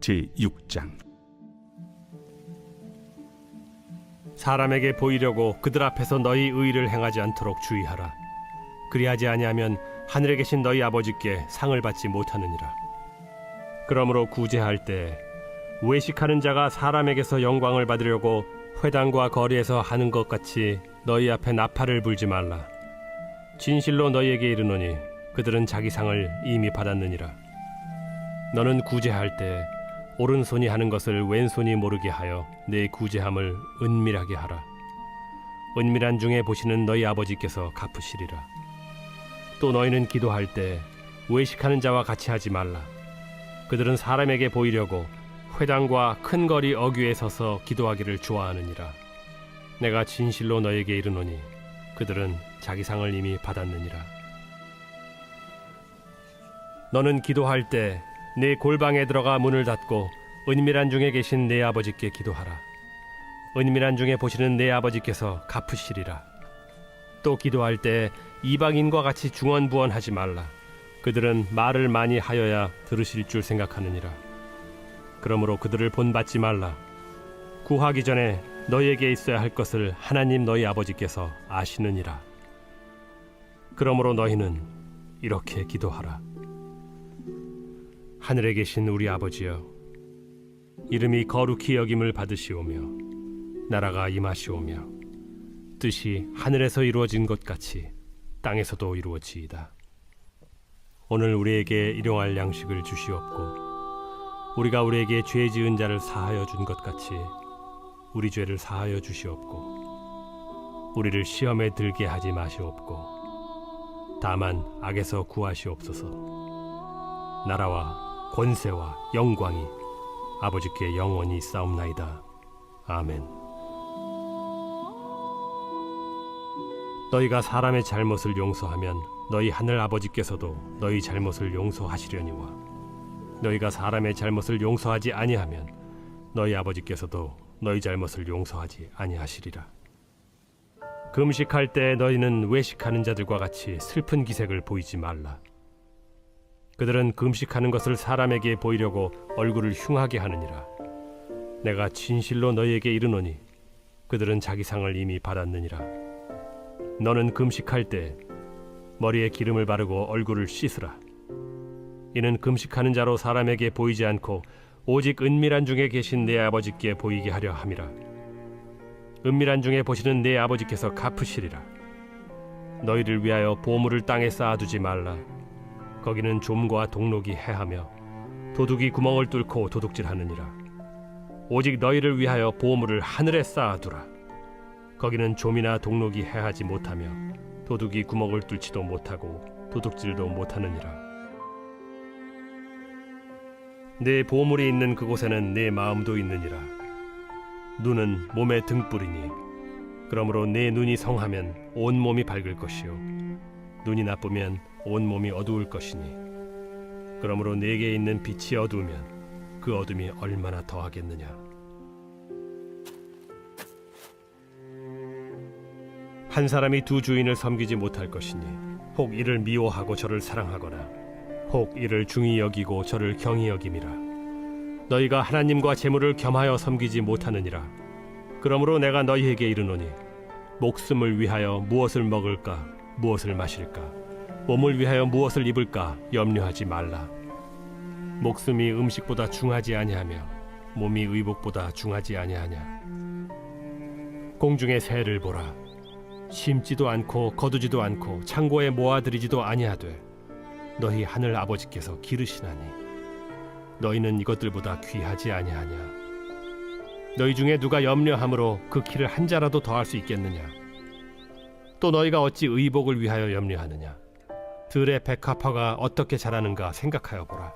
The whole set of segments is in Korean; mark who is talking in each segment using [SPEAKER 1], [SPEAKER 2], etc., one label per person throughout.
[SPEAKER 1] 제6장.
[SPEAKER 2] 사람에게 보이려고 그들 앞에서 너희 의를 행하지 않도록 주의하라. 그리하지 아니하면 하늘에 계신 너희 아버지께 상을 받지 못하느니라. 그러므로 구제할 때 외식하는 자가 사람에게서 영광을 받으려고 회당과 거리에서 하는 것 같이 너희 앞에 나팔을 불지 말라. 진실로 너희에게 이르노니 그들은 자기 상을 이미 받았느니라. 너는 구제할 때 오른손이 하는 것을 왼손이 모르게 하여 내 구제함을 은밀하게 하라. 은밀한 중에 보시는 너희 아버지께서 갚으시리라. 또 너희는 기도할 때 외식하는 자와 같이 하지 말라. 그들은 사람에게 보이려고 회당과 큰 거리 어귀에 서서 기도하기를 좋아하느니라. 내가 진실로 너희에게 이르노니 그들은 자기 상을 이미 받았느니라. 너는 기도할 때 네 골방에 들어가 문을 닫고 은밀한 중에 계신 네 아버지께 기도하라. 은밀한 중에 보시는 네 아버지께서 갚으시리라. 또 기도할 때 이방인과 같이 중언부언하지 말라. 그들은 말을 많이 하여야 들으실 줄 생각하느니라. 그러므로 그들을 본받지 말라. 구하기 전에 너희에게 있어야 할 것을 하나님 너희 아버지께서 아시느니라. 그러므로 너희는 이렇게 기도하라. 하늘에 계신 우리 아버지여, 이름이 거룩히 여김을 받으시오며 나라가 임하시오며 뜻이 하늘에서 이루어진 것 같이 땅에서도 이루어지이다. 오늘 우리에게 일용할 양식을 주시옵고 우리가 우리에게 죄 지은 자를 사하여 준 것 같이 우리 죄를 사하여 주시옵고 우리를 시험에 들게 하지 마시옵고 다만 악에서 구하시옵소서. 나라와 권세와 영광이 아버지께 영원히 있사옵나이다. 아멘. 너희가 사람의 잘못을 용서하면 너희 하늘 아버지께서도 너희 잘못을 용서하시려니와 너희가 사람의 잘못을 용서하지 아니하면 너희 아버지께서도 너희 잘못을 용서하지 아니하시리라. 금식할 때 너희는 외식하는 자들과 같이 슬픈 기색을 보이지 말라. 그들은 금식하는 것을 사람에게 보이려고 얼굴을 흉하게 하느니라. 내가 진실로 너희에게 이르노니 그들은 자기 상을 이미 받았느니라. 너는 금식할 때 머리에 기름을 바르고 얼굴을 씻으라. 이는 금식하는 자로 사람에게 보이지 않고 오직 은밀한 중에 계신 내 아버지께 보이게 하려 함이라. 은밀한 중에 보시는 내 아버지께서 갚으시리라. 너희를 위하여 보물을 땅에 쌓아두지 말라. 거기는 좀과 동록이 해하며 도둑이 구멍을 뚫고 도둑질하느니라. 오직 너희를 위하여 보물을 하늘에 쌓아두라. 거기는 좀이나 동록이 해하지 못하며 도둑이 구멍을 뚫지도 못하고 도둑질도 못하느니라. 내 보물이 있는 그곳에는 내 마음도 있느니라. 눈은 몸의 등불이니 그러므로 내 눈이 성하면 온 몸이 밝을 것이요 눈이 나쁘면 온 몸이 어두울 것이니 그러므로 내게 있는 빛이 어두우면 그 어둠이 얼마나 더하겠느냐. 한 사람이 두 주인을 섬기지 못할 것이니 혹 이를 미워하고 저를 사랑하거나 혹 이를 중히 여기고 저를 경히 여김이라. 너희가 하나님과 재물을 겸하여 섬기지 못하느니라. 그러므로 내가 너희에게 이르노니 목숨을 위하여 무엇을 먹을까 무엇을 마실까 몸을 위하여 무엇을 입을까 염려하지 말라. 목숨이 음식보다 중하지 아니하며 몸이 의복보다 중하지 아니하냐. 공중의 새를 보라. 심지도 않고 거두지도 않고 창고에 모아들이지도 아니하되 너희 하늘 아버지께서 기르시나니 너희는 이것들보다 귀하지 아니하냐. 너희 중에 누가 염려함으로 그 키를 한 자라도 더할 수 있겠느냐. 또 너희가 어찌 의복을 위하여 염려하느냐. 들의 백합화가 어떻게 자라는가 생각하여 보라.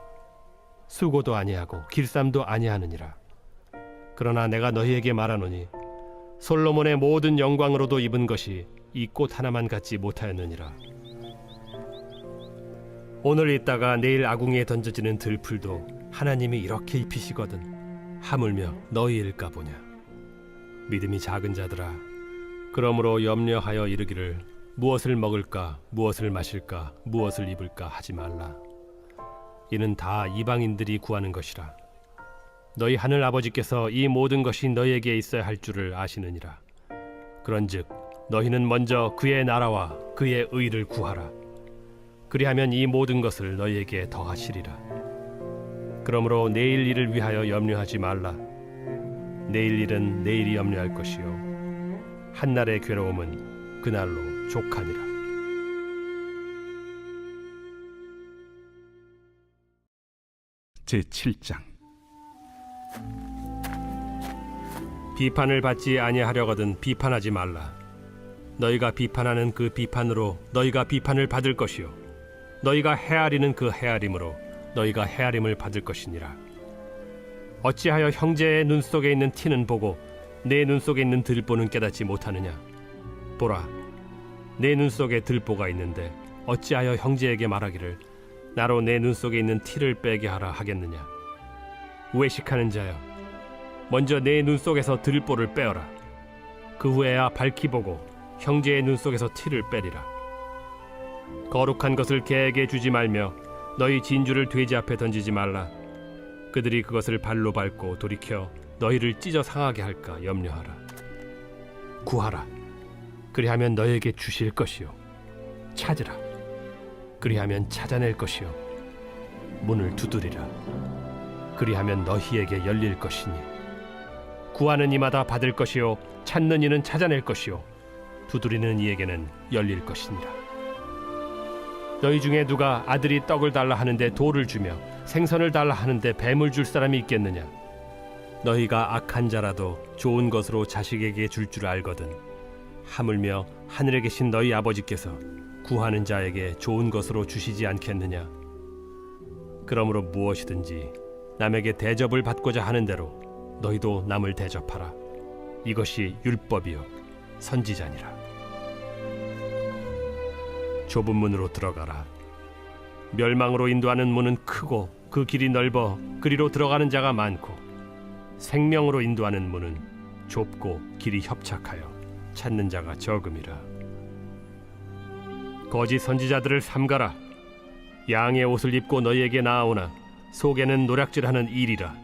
[SPEAKER 2] 수고도 아니하고 길쌈도 아니하느니라. 그러나 내가 너희에게 말하노니 솔로몬의 모든 영광으로도 입은 것이 이 꽃 하나만 갖지 못하였느니라. 오늘 있다가 내일 아궁이에 던져지는 들풀도 하나님이 이렇게 입히시거든 하물며 너희일까 보냐. 믿음이 작은 자들아, 그러므로 염려하여 이르기를 무엇을 먹을까 무엇을 마실까 무엇을 입을까 하지 말라. 이는 다 이방인들이 구하는 것이라. 너희 하늘 아버지께서 이 모든 것이 너희에게 있어야 할 줄을 아시느니라. 그런즉 너희는 먼저 그의 나라와 그의 의를 구하라. 그리하면 이 모든 것을 너희에게 더하시리라. 그러므로 내일 일을 위하여 염려하지 말라. 내일 일은 내일이 염려할 것이요 한날의 괴로움은 그날로 족하니라.
[SPEAKER 1] 제7장.
[SPEAKER 2] 비판을 받지 아니하려거든 비판하지 말라. 너희가 비판하는 그 비판으로 너희가 비판을 받을 것이요 너희가 헤아리는 그 헤아림으로 너희가 헤아림을 받을 것이니라. 어찌하여 형제의 눈 속에 있는 티는 보고 내 눈 속에 있는 들보는 깨닫지 못하느냐? 보라, 내 눈 속에 들보가 있는데 어찌하여 형제에게 말하기를 나로 내 눈 속에 있는 티를 빼게 하라 하겠느냐? 외식하는 자여, 먼저 내 눈 속에서 들보를 빼어라. 그 후에야 밝히 보고 형제의 눈 속에서 티를 빼리라. 거룩한 것을 개에게 주지 말며 너희 진주를 돼지 앞에 던지지 말라. 그들이 그것을 발로 밟고 돌이켜 너희를 찢어 상하게 할까 염려하라. 구하라. 그리하면 너희에게 주실 것이요 찾으라. 그리하면 찾아낼 것이요 문을 두드리라. 그리하면 너희에게 열릴 것이니 구하는 이마다 받을 것이요 찾는 이는 찾아낼 것이요 두드리는 이에게는 열릴 것이니라. 너희 중에 누가 아들이 떡을 달라 하는데 돌을 주며 생선을 달라 하는데 뱀을 줄 사람이 있겠느냐? 너희가 악한 자라도 좋은 것으로 자식에게 줄 줄 알거든 하물며 하늘에 계신 너희 아버지께서 구하는 자에게 좋은 것으로 주시지 않겠느냐? 그러므로 무엇이든지 남에게 대접을 받고자 하는 대로 너희도 남을 대접하라. 이것이 율법이요 선지자니라. 좁은 문으로 들어가라. 멸망으로 인도하는 문은 크고 그 길이 넓어 그리로 들어가는 자가 많고 생명으로 인도하는 문은 좁고 길이 협착하여 찾는 자가 적음이라. 거짓 선지자들을 삼가라. 양의 옷을 입고 너희에게 나아오나 속에는 노략질하는 일이라.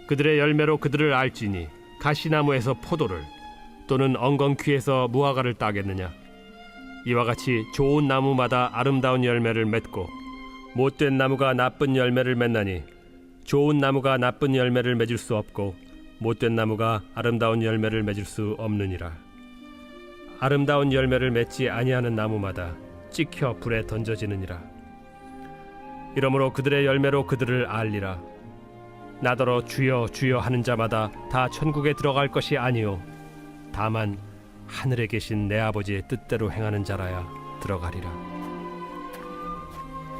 [SPEAKER 2] 그들의 열매로 그들을 알지니 가시나무에서 포도를 또는 엉겅퀴에서 무화과를 따겠느냐? 이와 같이 좋은 나무마다 아름다운 열매를 맺고 못된 나무가 나쁜 열매를 맺나니 좋은 나무가 나쁜 열매를 맺을 수 없고 못된 나무가 아름다운 열매를 맺을 수 없느니라. 아름다운 열매를 맺지 아니하는 나무마다 찍혀 불에 던져지느니라. 이러므로 그들의 열매로 그들을 알리라. 나더러 주여 주여 하는 자마다 다 천국에 들어갈 것이 아니요 다만 하늘에 계신 내 아버지의 뜻대로 행하는 자라야 들어가리라.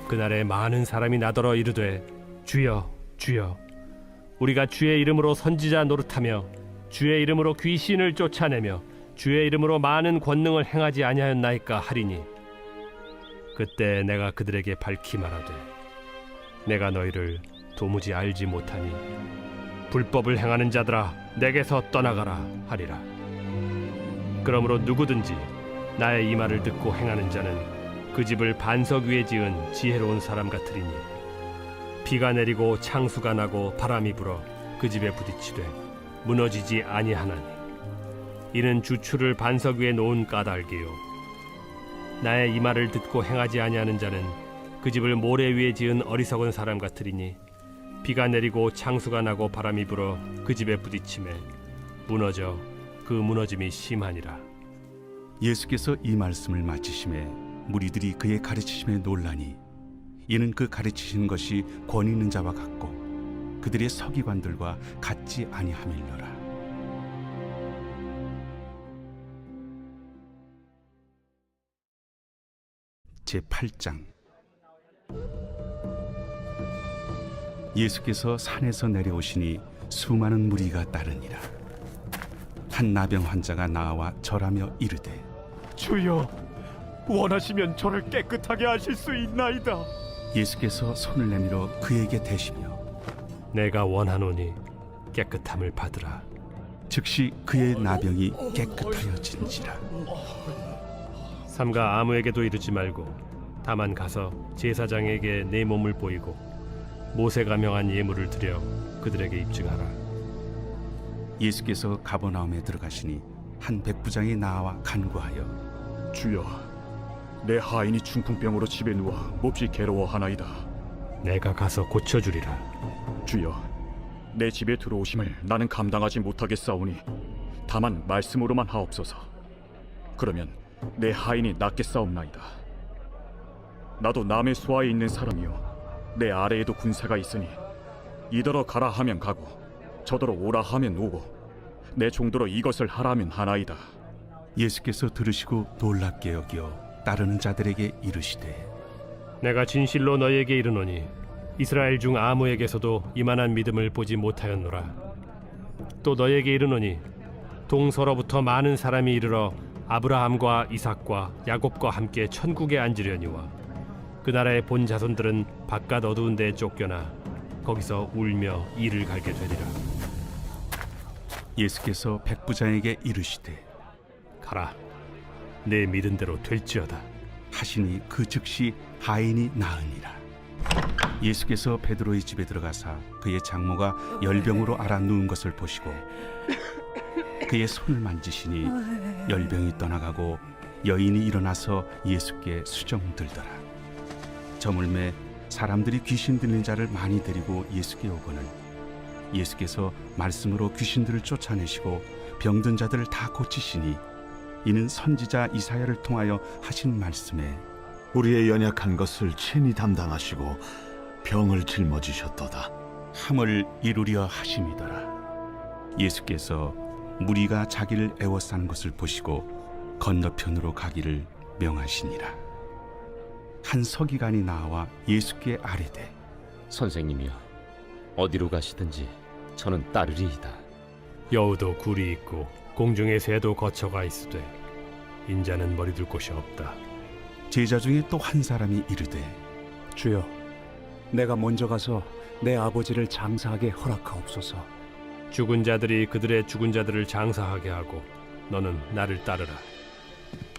[SPEAKER 2] 그날에 많은 사람이 나더러 이르되 주여 주여 우리가 주의 이름으로 선지자 노릇하며 주의 이름으로 귀신을 쫓아내며 주의 이름으로 많은 권능을 행하지 아니하였나이까 하리니 그때 내가 그들에게 밝히 말하되 내가 너희를 도무지 알지 못하니 불법을 행하는 자들아 내게서 떠나가라 하리라. 그러므로 누구든지 나의 이 말을 듣고 행하는 자는 그 집을 반석 위에 지은 지혜로운 사람 같으리니 비가 내리고 창수가 나고 바람이 불어 그 집에 부딪히되 무너지지 아니하나니 이는 주추를 반석 위에 놓은 까닭이요 나의 이 말을 듣고 행하지 아니하는 자는 그 집을 모래 위에 지은 어리석은 사람 같으리니 비가 내리고 창수가 나고 바람이 불어 그 집에 부딪히매 무너져 그 무너짐이 심하니라.
[SPEAKER 1] 예수께서 이 말씀을 마치심에 무리들이 그의 가르치심에 놀라니 이는 그 가르치시는 것이 권위 있는 자와 같고 그들의 서기관들과 같지 아니함일러라. 제8장. 예수께서 산에서 내려오시니 수많은 무리가 따르니라. 한 나병 환자가 나와 절하며 이르되
[SPEAKER 3] 주여 원하시면 저를 깨끗하게 하실 수 있나이다.
[SPEAKER 1] 예수께서 손을 내밀어 그에게 대시며
[SPEAKER 2] 내가 원하노니 깨끗함을 받으라.
[SPEAKER 1] 즉시 그의 나병이 깨끗하여진지라.
[SPEAKER 2] 삼가 아무에게도 이르지 말고 다만 가서 제사장에게 내 몸을 보이고 모세가 명한 예물을 드려 그들에게 입증하라.
[SPEAKER 1] 예수께서 가버나움에 들어가시니 한 백부장이 나와 간구하여
[SPEAKER 3] 주여, 내 하인이 중풍병으로 집에 누워 몹시 괴로워하나이다.
[SPEAKER 2] 내가 가서 고쳐주리라.
[SPEAKER 3] 주여, 내 집에 들어오심을 나는 감당하지 못하겠사오니 다만 말씀으로만 하옵소서. 그러면 내 하인이 낫겠사옵나이다. 나도 남의 수하에 있는 사람이요 내 아래에도 군사가 있으니 이더러 가라 하면 가고 저더러 오라 하면 오고 내 종도로 이것을 하라면 하나이다.
[SPEAKER 1] 예수께서 들으시고 놀랍게 여겨 따르는 자들에게 이르시되
[SPEAKER 2] 내가 진실로 너희에게 이르노니 이스라엘 중 아무에게서도 이만한 믿음을 보지 못하였노라. 또 너희에게 이르노니 동서로부터 많은 사람이 이르러 아브라함과 이삭과 야곱과 함께 천국에 앉으려니와 그 나라의 본 자손들은 바깥 어두운 데에 쫓겨나 거기서 울며 이를 갈게 되리라.
[SPEAKER 1] 예수께서 백부장에게 이르시되
[SPEAKER 2] 가라, 내 믿은 대로 될지어다.
[SPEAKER 1] 하시니 그 즉시 하인이 나으니라. 예수께서 베드로의 집에 들어가사 그의 장모가 열병으로 앓아 누운 것을 보시고 그의 손을 만지시니 열병이 떠나가고 여인이 일어나서 예수께 수정들더라. 저물매 사람들이 귀신 들린 자를 많이 데리고 예수께 오거늘 예수께서 말씀으로 귀신들을 쫓아내시고 병든 자들을 다 고치시니 이는 선지자 이사야를 통하여 하신 말씀에
[SPEAKER 4] 우리의 연약한 것을 친히 담당하시고 병을 짊어지셨도다.
[SPEAKER 1] 함을 이루려 하심이더라. 예수께서 무리가 자기를 애워싸는 것을 보시고 건너편으로 가기를 명하시니라. 한 서기관이 나와 예수께 아뢰되
[SPEAKER 5] 선생님이여, 어디로 가시든지 저는 따르리이다.
[SPEAKER 2] 여우도 굴이 있고 공중의 새도 거처가 있으되 인자는 머리둘 곳이 없다.
[SPEAKER 1] 제자 중에 또 한 사람이 이르되
[SPEAKER 6] 주여, 내가 먼저 가서 내 아버지를 장사하게 허락하옵소서.
[SPEAKER 2] 죽은 자들이 그들의 죽은 자들을 장사하게 하고 너는 나를 따르라.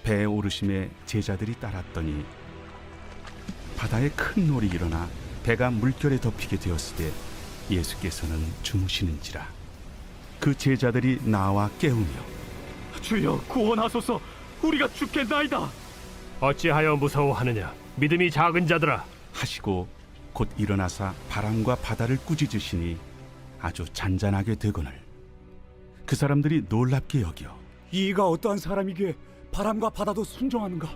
[SPEAKER 1] 배에 오르심에 제자들이 따랐더니 바다에 큰 놀이 일어나 배가 물결에 덮이게 되었으되 예수께서는 주무시는지라. 그 제자들이 나와 깨우며
[SPEAKER 3] 주여, 구원하소서. 우리가 죽겠나이다.
[SPEAKER 2] 어찌하여 무서워하느냐? 믿음이 작은 자들아.
[SPEAKER 1] 하시고 곧 일어나사 바람과 바다를 꾸짖으시니 아주 잔잔하게 되거늘 그 사람들이 놀랍게 여겨
[SPEAKER 6] 이가 어떠한 사람이기에 바람과 바다도 순종하는가?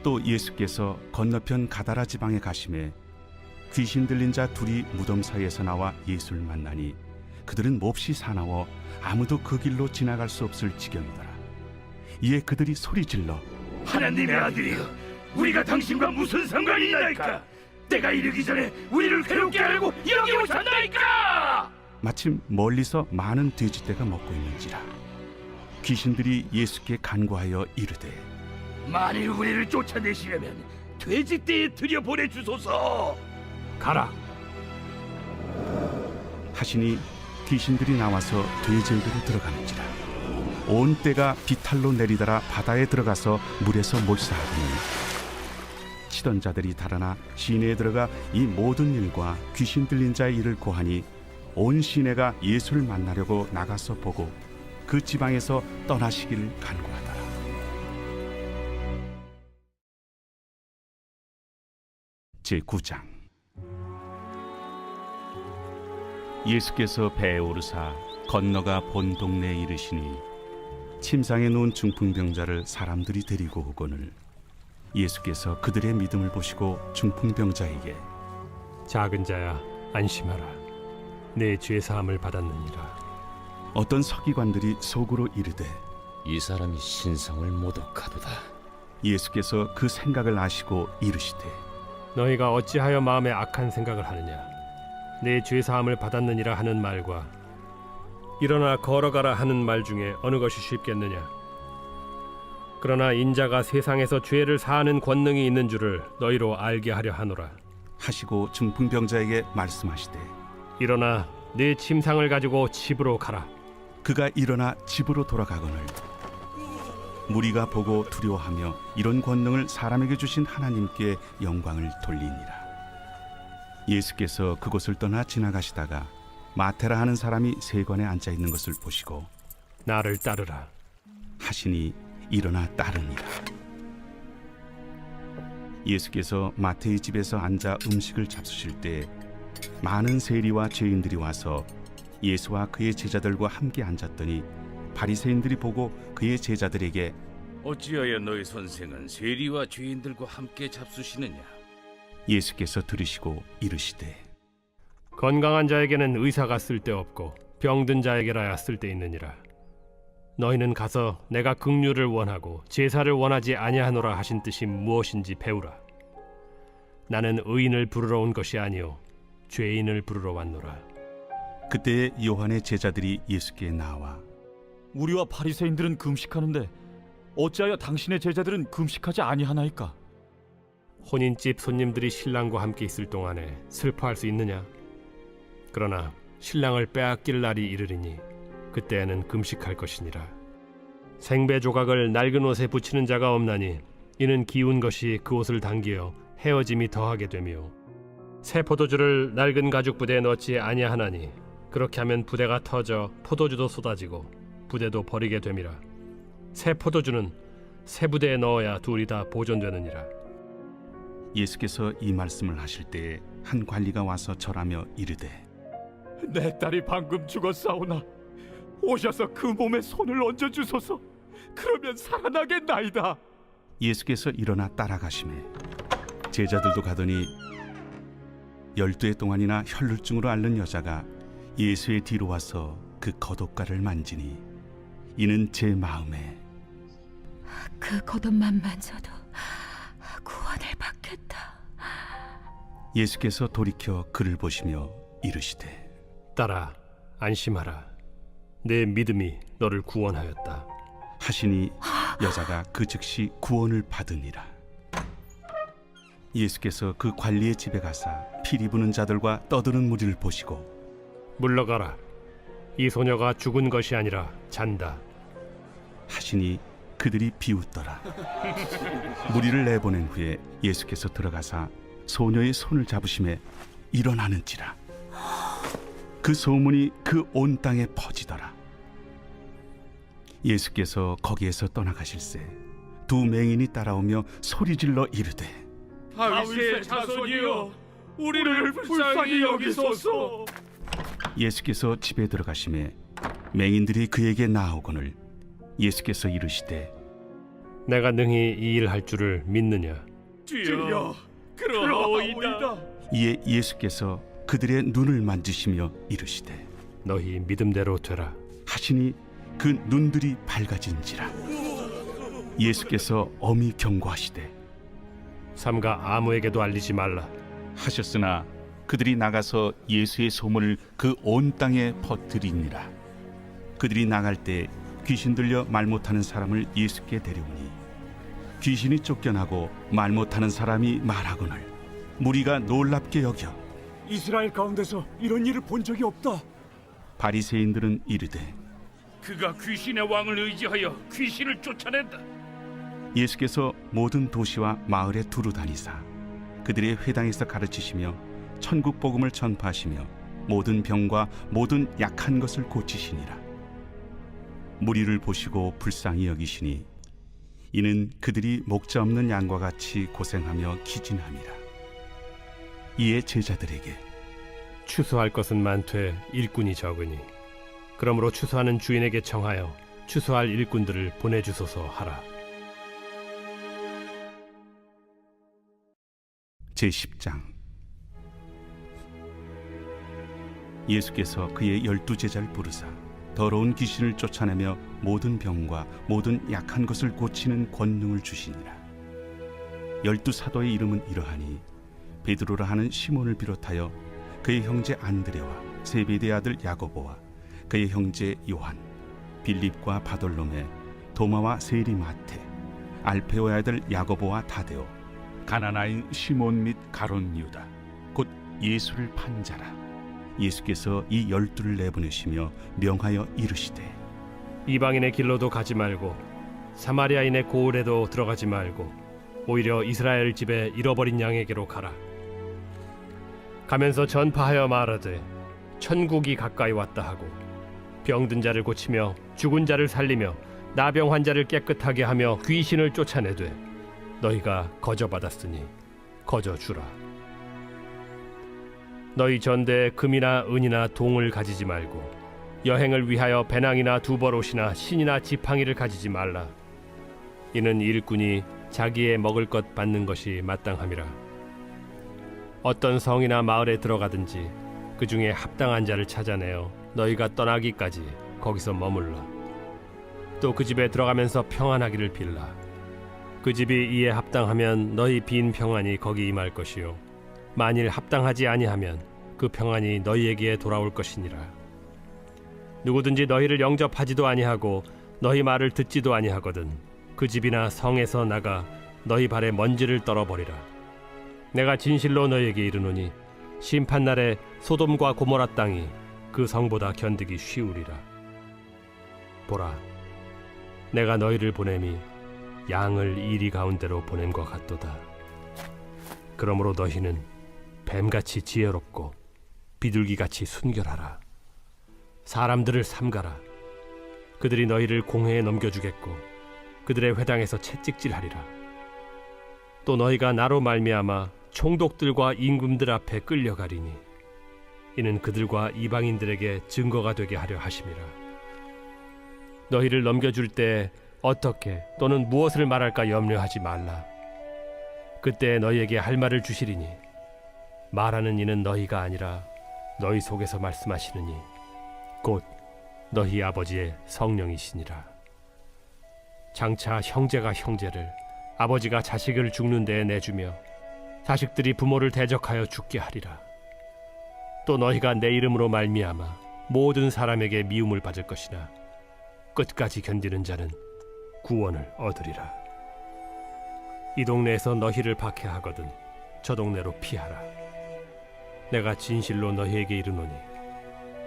[SPEAKER 1] 또 예수께서 건너편 가다라 지방에 가심에 귀신 들린 자 둘이 무덤 사이에서 나와 예수를 만나니 그들은 몹시 사나워 아무도 그 길로 지나갈 수 없을 지경이더라. 이에 그들이 소리질러
[SPEAKER 7] 하나님의 아들이여, 우리가 당신과 무슨 상관이 있나이까? 때가 이르기 전에 우리를 괴롭게 하려고 여기 오셨나이까?
[SPEAKER 1] 마침 멀리서 많은 돼지떼가 먹고 있는지라. 귀신들이 예수께 간구하여 이르되
[SPEAKER 7] 만일 우리를 쫓아내시려면 돼지떼에 들여보내 주소서.
[SPEAKER 2] 가라.
[SPEAKER 1] 하시니 귀신들이 나와서 돼지에게로 들어가는지라. 온 떼가 비탈로 내리더라 바다에 들어가서 물에서 몰사하더니 치던 자들이 달아나 시내에 들어가 이 모든 일과 귀신 들린 자의 일을 고하니 온 시내가 예수를 만나려고 나가서 보고 그 지방에서 떠나시기를 간구하더라. 제9장. 예수께서 배에 오르사 건너가 본 동네에 이르시니 침상에 누운 중풍병자를 사람들이 데리고 오거늘 예수께서 그들의 믿음을 보시고 중풍병자에게
[SPEAKER 2] 작은 자야, 안심하라. 내 죄 사함을 받았느니라.
[SPEAKER 1] 어떤 서기관들이 속으로 이르되
[SPEAKER 5] 이 사람이 신성을 모독하도다.
[SPEAKER 1] 예수께서 그 생각을 아시고 이르시되
[SPEAKER 2] 너희가 어찌하여 마음에 악한 생각을 하느냐? 내 죄 사함을 받았느니라 하는 말과 일어나 걸어가라 하는 말 중에 어느 것이 쉽겠느냐? 그러나 인자가 세상에서 죄를 사하는 권능이 있는 줄을 너희로 알게 하려 하노라.
[SPEAKER 1] 하시고 중풍병자에게 말씀하시되
[SPEAKER 2] 일어나 네 침상을 가지고 집으로 가라.
[SPEAKER 1] 그가 일어나 집으로 돌아가거늘 무리가 보고 두려워하며 이런 권능을 사람에게 주신 하나님께 영광을 돌리니라. 예수께서 그곳을 떠나 지나가시다가 마테라 하는 사람이 세관에 앉아 있는 것을 보시고
[SPEAKER 2] 나를 따르라.
[SPEAKER 1] 하시니 일어나 따르니라. 예수께서 마태의 집에서 앉아 음식을 잡수실 때 많은 세리와 죄인들이 와서 예수와 그의 제자들과 함께 앉았더니 바리새인들이 보고 그의 제자들에게
[SPEAKER 7] 어찌하여 너희 선생은 세리와 죄인들과 함께 잡수시느냐?
[SPEAKER 1] 예수께서 들으시고 이르시되
[SPEAKER 2] 건강한 자에게는 의사가 쓸데없고 병든 자에게라야 쓸데있느니라. 너희는 가서 내가 긍휼을 원하고 제사를 원하지 아니하노라 하신 뜻이 무엇인지 배우라. 나는 의인을 부르러 온 것이 아니요 죄인을 부르러 왔노라.
[SPEAKER 1] 그때에 요한의 제자들이 예수께 나와
[SPEAKER 3] 우리와 바리새인들은 금식하는데 어찌하여 당신의 제자들은 금식하지 아니하나이까?
[SPEAKER 2] 혼인집 손님들이 신랑과 함께 있을 동안에 슬퍼할 수 있느냐? 그러나 신랑을 빼앗길 날이 이르리니 그때에는 금식할 것이니라. 생배 조각을 낡은 옷에 붙이는 자가 없나니 이는 기운 것이 그 옷을 당기어 헤어짐이 더하게 되며 새 포도주를 낡은 가죽 부대에 넣지 아니하나니 그렇게 하면 부대가 터져 포도주도 쏟아지고 부대도 버리게 됨이라. 새 포도주는 새 부대에 넣어야 둘이 다 보존되느니라.
[SPEAKER 1] 예수께서 이 말씀을 하실 때에 한 관리가 와서 절하며 이르되
[SPEAKER 3] 내 딸이 방금 죽었사오나 오셔서 그 몸에 손을 얹어 주소서. 그러면 살아나겠나이다.
[SPEAKER 1] 예수께서 일어나 따라가시매 제자들도 가더니 12해 동안이나 혈루증으로 앓는 여자가 예수의 뒤로 와서 그 겉옷가를 만지니 이는 제 마음에
[SPEAKER 8] 그 겉옷만 만져도 구원을 받겠다.
[SPEAKER 1] 예수께서 돌이켜 그를 보시며 이르시되
[SPEAKER 2] 딸아 안심하라. 내 믿음이 너를 구원하였다.
[SPEAKER 1] 하시니 여자가 그 즉시 구원을 받으니라. 예수께서 그 관리의 집에 가사 피리 부는 자들과 떠드는 무리를 보시고
[SPEAKER 2] 물러가라. 이 소녀가 죽은 것이 아니라 잔다.
[SPEAKER 1] 하시니 그들이 비웃더라. 무리를 내보낸 후에 예수께서 들어가사 소녀의 손을 잡으심에 일어나는지라. 그 소문이 그 온 땅에 퍼지더라. 예수께서 거기에서 떠나가실새 두 맹인이 따라오며 소리질러 이르되
[SPEAKER 7] 다윗의 자손이여 우리를 불쌍히 여기소서.
[SPEAKER 1] 예수께서 집에 들어가심에 맹인들이 그에게 나아오거늘 예수께서 이르시되
[SPEAKER 2] 내가 능히 이 일 할 줄을 믿느냐?
[SPEAKER 7] 주여 그러하오이다.
[SPEAKER 1] 이에 예수께서 그들의 눈을 만지시며 이르시되
[SPEAKER 2] 너희 믿음대로 되라.
[SPEAKER 1] 하시니 그 눈들이 밝아진지라. 예수께서 엄히 경고하시되
[SPEAKER 2] 삼가 아무에게도 알리지 말라.
[SPEAKER 1] 하셨으나 그들이 나가서 예수의 소문을 그 온 땅에 퍼뜨리니라. 그들이 나갈 때 귀신 들려 말 못하는 사람을 예수께 데려오니 귀신이 쫓겨나고 말 못하는 사람이 말하거늘 무리가 놀랍게 여겨
[SPEAKER 6] 이스라엘 가운데서 이런 일을 본 적이 없다.
[SPEAKER 1] 바리새인들은 이르되
[SPEAKER 7] 그가 귀신의 왕을 의지하여 귀신을 쫓아낸다.
[SPEAKER 1] 예수께서 모든 도시와 마을에 두루 다니사 그들의 회당에서 가르치시며 천국 복음을 전파하시며 모든 병과 모든 약한 것을 고치시니라. 무리를 보시고 불쌍히 여기시니 이는 그들이 목자 없는 양과 같이 고생하며 기진함이라. 이에 제자들에게
[SPEAKER 2] 추수할 것은 많되 일꾼이 적으니 그러므로 추수하는 주인에게 청하여 추수할 일꾼들을 보내주소서 하라.
[SPEAKER 1] 제10장 예수께서 그의 12제자를 부르사 더러운 귀신을 쫓아내며 모든 병과 모든 약한 것을 고치는 권능을 주시니라. 12사도의 이름은 이러하니 베드로라 하는 시몬을 비롯하여 그의 형제 안드레와 세베대의 아들 야고보와 그의 형제 요한, 빌립과 바돌로메, 도마와 세리 마테, 알페오의 아들 야고보와 다데오, 가나나인 시몬 및 가론 유다, 곧 예수를 판 자라. 예수께서 이 12를 내보내시며 명하여 이르시되
[SPEAKER 2] 이방인의 길로도 가지 말고 사마리아인의 고을에도 들어가지 말고 오히려 이스라엘 집에 잃어버린 양에게로 가라. 가면서 전파하여 말하되 천국이 가까이 왔다 하고 병든 자를 고치며 죽은 자를 살리며 나병 환자를 깨끗하게 하며 귀신을 쫓아내되 너희가 거저받았으니 거저주라. 너희 전대에 금이나 은이나 동을 가지지 말고 여행을 위하여 배낭이나 두벌옷이나 신이나 지팡이를 가지지 말라. 이는 일꾼이 자기의 먹을 것 받는 것이 마땅함이라. 어떤 성이나 마을에 들어가든지 그 중에 합당한 자를 찾아내어 너희가 떠나기까지 거기서 머물러. 또 그 집에 들어가면서 평안하기를 빌라. 그 집이 이에 합당하면 너희 빈 평안이 거기 임할 것이요 만일 합당하지 아니하면 그 평안이 너희에게 돌아올 것이니라. 누구든지 너희를 영접하지도 아니하고 너희 말을 듣지도 아니하거든 그 집이나 성에서 나가 너희 발에 먼지를 떨어버리라. 내가 진실로 너희에게 이르노니 심판날에 소돔과 고모라 땅이 그 성보다 견디기 쉬우리라. 보라, 내가 너희를 보냄이 양을 이리 가운데로 보냄과 같도다. 그러므로 너희는 뱀같이 지혜롭고 비둘기같이 순결하라. 사람들을 삼가라. 그들이 너희를 공회에 넘겨주겠고 그들의 회당에서 채찍질하리라. 또 너희가 나로 말미암아 총독들과 임금들 앞에 끌려가리니 이는 그들과 이방인들에게 증거가 되게 하려 하심이라. 너희를 넘겨줄 때 어떻게 또는 무엇을 말할까 염려하지 말라. 그때 너희에게 할 말을 주시리니 말하는 이는 너희가 아니라 너희 속에서 말씀하시느니 곧 너희 아버지의 성령이시니라. 장차 형제가 형제를 아버지가 자식을 죽는 데에 내주며 자식들이 부모를 대적하여 죽게 하리라. 또 너희가 내 이름으로 말미암아 모든 사람에게 미움을 받을 것이나 끝까지 견디는 자는 구원을 얻으리라. 이 동네에서 너희를 박해하거든 저 동네로 피하라. 내가 진실로 너희에게 이르노니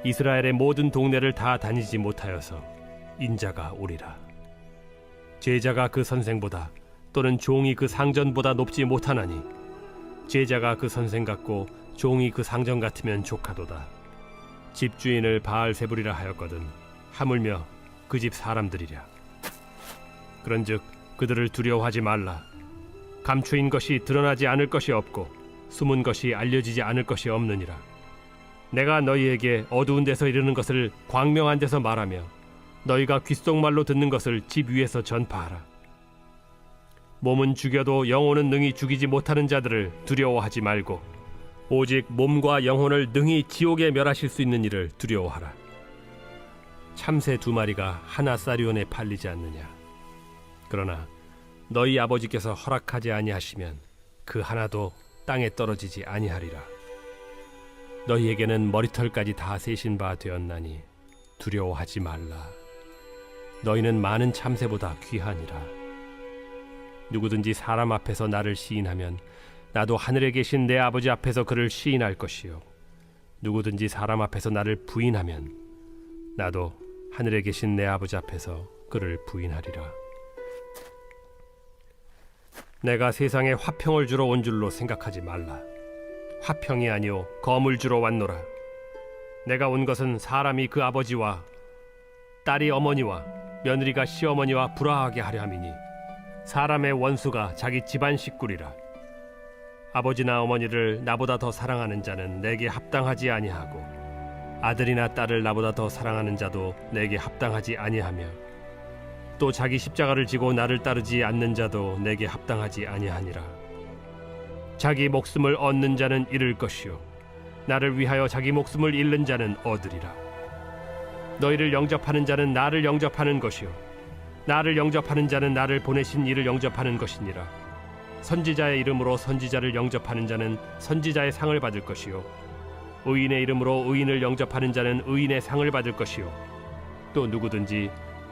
[SPEAKER 2] 이스라엘의 모든 동네를 다 다니지 못하여서 인자가 오리라. 제자가 그 선생보다 또는 종이 그 상전보다 높지 못하나니 제자가 그 선생 같고 종이 그 상전 같으면 족하도다. 집주인을 바알세불이라 하였거든 하물며 그 집 사람들이랴. 그런즉 그들을 두려워하지 말라. 감추인 것이 드러나지 않을 것이 없고 숨은 것이 알려지지 않을 것이 없느니라. 내가 너희에게 어두운 데서 이르는 것을 광명한 데서 말하며 너희가 귓속말로 듣는 것을 집 위에서 전파하라. 몸은 죽여도 영혼은 능히 죽이지 못하는 자들을 두려워하지 말고 오직 몸과 영혼을 능히 지옥에 멸하실 수 있는 이를 두려워하라. 참새 2마리가 하나 사리온에 팔리지 않느냐. 그러나 너희 아버지께서 허락하지 아니하시면 그 하나도 땅에 떨어지지 아니하리라. 너희에게는 머리털까지 다 세신 바 되었나니 두려워하지 말라. 너희는 많은 참새보다 귀하니라. 누구든지 사람 앞에서 나를 시인하면 나도 하늘에 계신 내 아버지 앞에서 그를 시인할 것이요 누구든지 사람 앞에서 나를 부인하면 나도 하늘에 계신 내 아버지 앞에서 그를 부인하리라. 내가 세상에 화평을 주러 온 줄로 생각하지 말라. 화평이 아니오 검을 주러 왔노라. 내가 온 것은 사람이 그 아버지와 딸이 어머니와 며느리가 시어머니와 불화하게 하려 함이니 사람의 원수가 자기 집안 식구리라. 아버지나 어머니를 나보다 더 사랑하는 자는 내게 합당하지 아니하고 아들이나 딸을 나보다 더 사랑하는 자도 내게 합당하지 아니하며 또 자기 십자가를 지고 나를 따르지 않는 자도 내게 합당하지 아니하니라. 자기 목숨을 얻는 자는 잃을 것이요 나를 위하여 자기 목숨을 잃는 자는 얻으리라. 너희를 영접하는 자는 나를 영접하는 것이요 나를 영접하는 자는 나를 보내신 이를 영접하는 것이니라. 선지자의 이름으로 선지자를 영접하는 자는 선지자의 상을 받을 것이요 의인의 이름으로 의인을 영접하는 자는 의인의 상을 받을 것이요 또 누구든지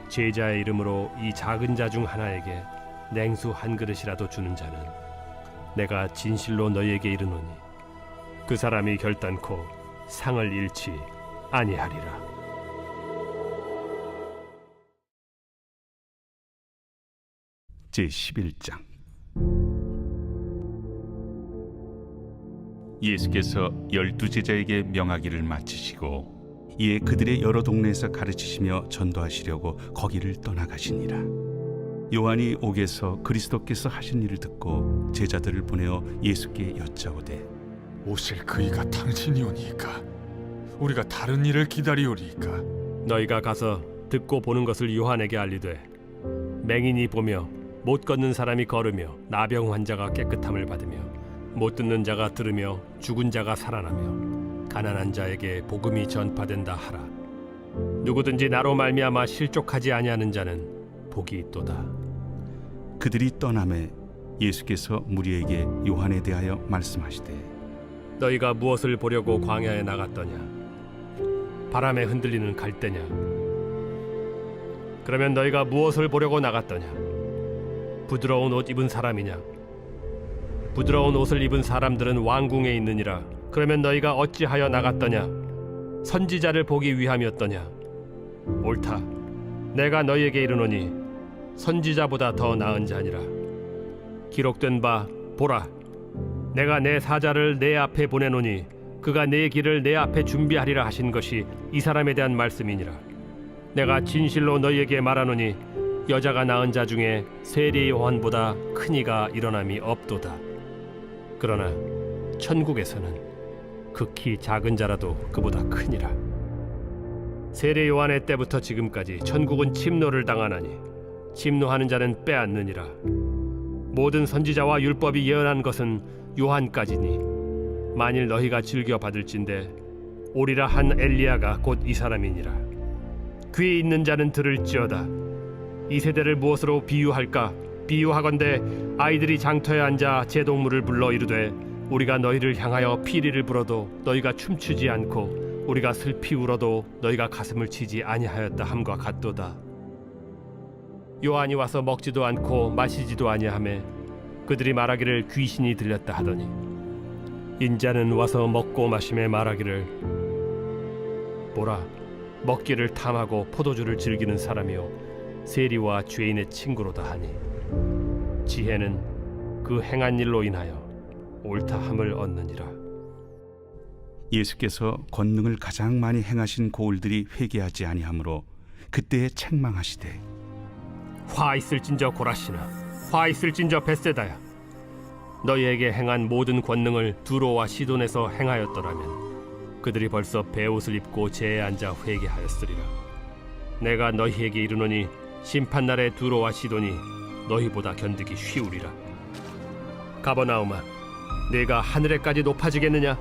[SPEAKER 2] 제자의 이름으로 이 작은 자 중 하나에게 냉수 한 그릇이라도 주는 자는 내가 진실로 너희에게 이르노니 그 사람이 결단코 상을 잃지 아니하리라.
[SPEAKER 1] 제11장 예수께서 12제자에게 명하기를 마치시고 이에 그들의 여러 동네에서 가르치시며 전도하시려고 거기를 떠나가시니라. 요한이 옥에서 그리스도께서 하신 일을 듣고 제자들을 보내어 예수께 여짜오되
[SPEAKER 9] 오실 그이가 당신이오니이까 우리가 다른 일을 기다리오리이까.
[SPEAKER 2] 너희가 가서 듣고 보는 것을 요한에게 알리되 맹인이 보며 못 걷는 사람이 걸으며 나병 환자가 깨끗함을 받으며 못 듣는 자가 들으며 죽은 자가 살아나며 가난한 자에게 복음이 전파된다 하라. 누구든지 나로 말미암아 실족하지 아니하는 자는 복이 있도다.
[SPEAKER 1] 그들이 떠나매 예수께서 무리에게 요한에 대하여 말씀하시되
[SPEAKER 2] 너희가 무엇을 보려고 광야에 나갔더냐? 바람에 흔들리는 갈대냐? 그러면 너희가 무엇을 보려고 나갔더냐? 부드러운 옷 입은 사람이냐? 부드러운 옷을 입은 사람들은 왕궁에 있느니라. 그러면 너희가 어찌하여 나갔더냐? 선지자를 보기 위함이었더냐? 옳다. 내가 너희에게 이르노니 선지자보다 더 나은 자니라. 기록된 바 보라, 내가 내 사자를 내 앞에 보내노니 그가 내 길을 내 앞에 준비하리라 하신 것이 이 사람에 대한 말씀이니라. 내가 진실로 너희에게 말하노니 여자가 낳은 자 중에 세리 요한보다 큰 이가 일어남이 없도다. 그러나 천국에서는 극히 작은 자라도 그보다 크니라. 세례 요한의 때부터 지금까지 천국은 침노를 당하나니 침노하는 자는 빼앗느니라. 모든 선지자와 율법이 예언한 것은 요한까지니 만일 너희가 즐겨 받을진대 오리라 한 엘리야가 곧 이 사람이니라. 귀 있는 자는 들을지어다. 이 세대를 무엇으로 비유할까? 비유하건대 아이들이 장터에 앉아 제동물을 불러 이르되 우리가 너희를 향하여 피리를 불어도 너희가 춤추지 않고 우리가 슬피 울어도 너희가 가슴을 치지 아니하였다 함과 같도다. 요한이 와서 먹지도 않고 마시지도 아니하매 그들이 말하기를 귀신이 들렸다 하더니 인자는 와서 먹고 마심에 말하기를 보라, 먹기를 탐하고 포도주를 즐기는 사람이요 세리와 죄인의 친구로다 하니 지혜는 그 행한 일로 인하여 옳다함을 얻느니라.
[SPEAKER 1] 예수께서 권능을 가장 많이 행하신 고을들이 회개하지 아니하므로 그때에 책망하시되
[SPEAKER 2] 화 있을진저 고라시나, 화 있을진저 벳세다야. 너희에게 행한 모든 권능을 두로와 시돈에서 행하였더라면 그들이 벌써 베옷을 입고 제에 앉아 회개하였으리라. 내가 너희에게 이르노니 심판날에 두로와 시돈이 너희보다 견디기 쉬우리라. 가버나움아, 네가 하늘에까지 높아지겠느냐?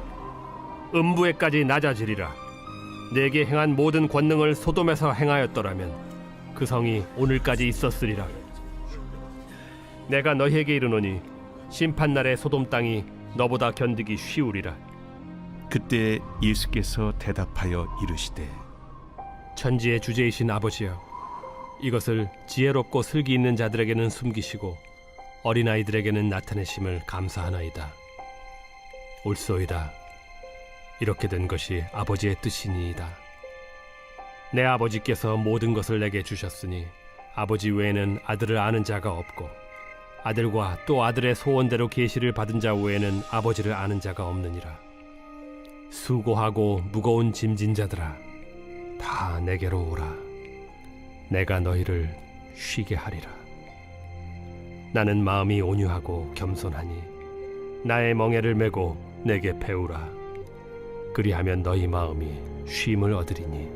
[SPEAKER 2] 음부에까지 낮아지리라. 내게 행한 모든 권능을 소돔에서 행하였더라면 그 성이 오늘까지 있었으리라. 내가 너희에게 이르노니 심판날에 소돔 땅이 너보다 견디기 쉬우리라.
[SPEAKER 1] 그때 예수께서 대답하여 이르시되
[SPEAKER 2] 천지의 주제이신 아버지여, 이것을 지혜롭고 슬기 있는 자들에게는 숨기시고 어린아이들에게는 나타내심을 감사하나이다. 옳소이다. 이렇게 된 것이 아버지의 뜻이니이다. 내 아버지께서 모든 것을 내게 주셨으니 아버지 외에는 아들을 아는 자가 없고 아들과 또 아들의 소원대로 계시를 받은 자 외에는 아버지를 아는 자가 없느니라. 수고하고 무거운 짐진 자들아, 다 내게로 오라. 내가 너희를 쉬게 하리라. 나는 마음이 온유하고 겸손하니 나의 멍에를 메고 내게 배우라. 그리하면 너희 마음이 쉼을 얻으리니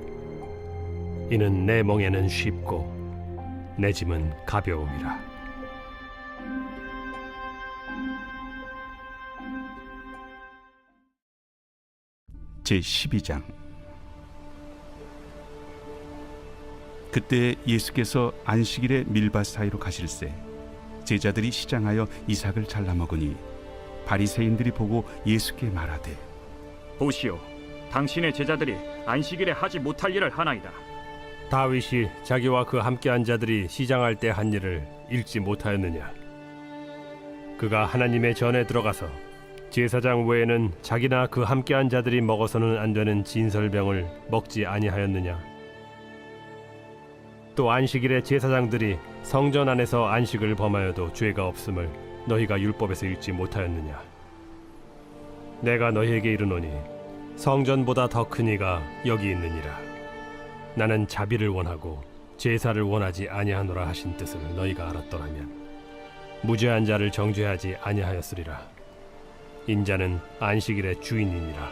[SPEAKER 2] 이는 내 멍에는 쉽고 내 짐은 가벼움이라.
[SPEAKER 1] 제12장. 그때 예수께서 안식일에 밀밭 사이로 가실새 제자들이 시장하여 이삭을 잘라 먹으니 바리새인들이 보고 예수께 말하되
[SPEAKER 3] 보시오, 당신의 제자들이 안식일에 하지 못할 일을 하나이다.
[SPEAKER 2] 다윗이 자기와 그 함께한 자들이 시장할 때 한 일을 읽지 못하였느냐? 그가 하나님의 전에 들어가서 제사장 외에는 자기나 그 함께한 자들이 먹어서는 안 되는 진설병을 먹지 아니하였느냐? 또 안식일에 제사장들이 성전 안에서 안식을 범하여도 죄가 없음을 너희가 율법에서 읽지 못하였느냐? 내가 너희에게 이르노니 성전보다 더 큰 이가 여기 있느니라. 나는 자비를 원하고 제사를 원하지 아니하노라 하신 뜻을 너희가 알았더라면 무죄한 자를 정죄하지 아니하였으리라. 인자는 안식일의 주인이니라.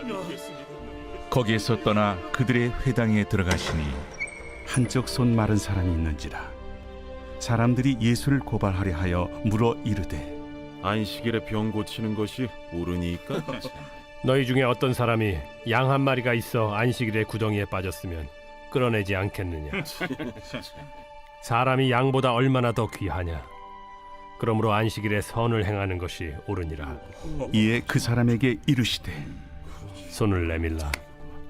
[SPEAKER 1] 거기에서 떠나 그들의 회당에 들어가시니 한쪽 손 마른 사람이 있는지라. 사람들이 예수를 고발하려 하여 물어 이르되
[SPEAKER 10] 안식일에 병 고치는 것이 옳으니까?
[SPEAKER 2] 너희 중에 어떤 사람이 양 한 마리가 있어 안식일에 구덩이에 빠졌으면 끌어내지 않겠느냐? 사람이 양보다 얼마나 더 귀하냐? 그러므로 안식일에 선을 행하는 것이 옳으니라.
[SPEAKER 1] 이에 그 사람에게 이르시되
[SPEAKER 2] 손을 내밀라.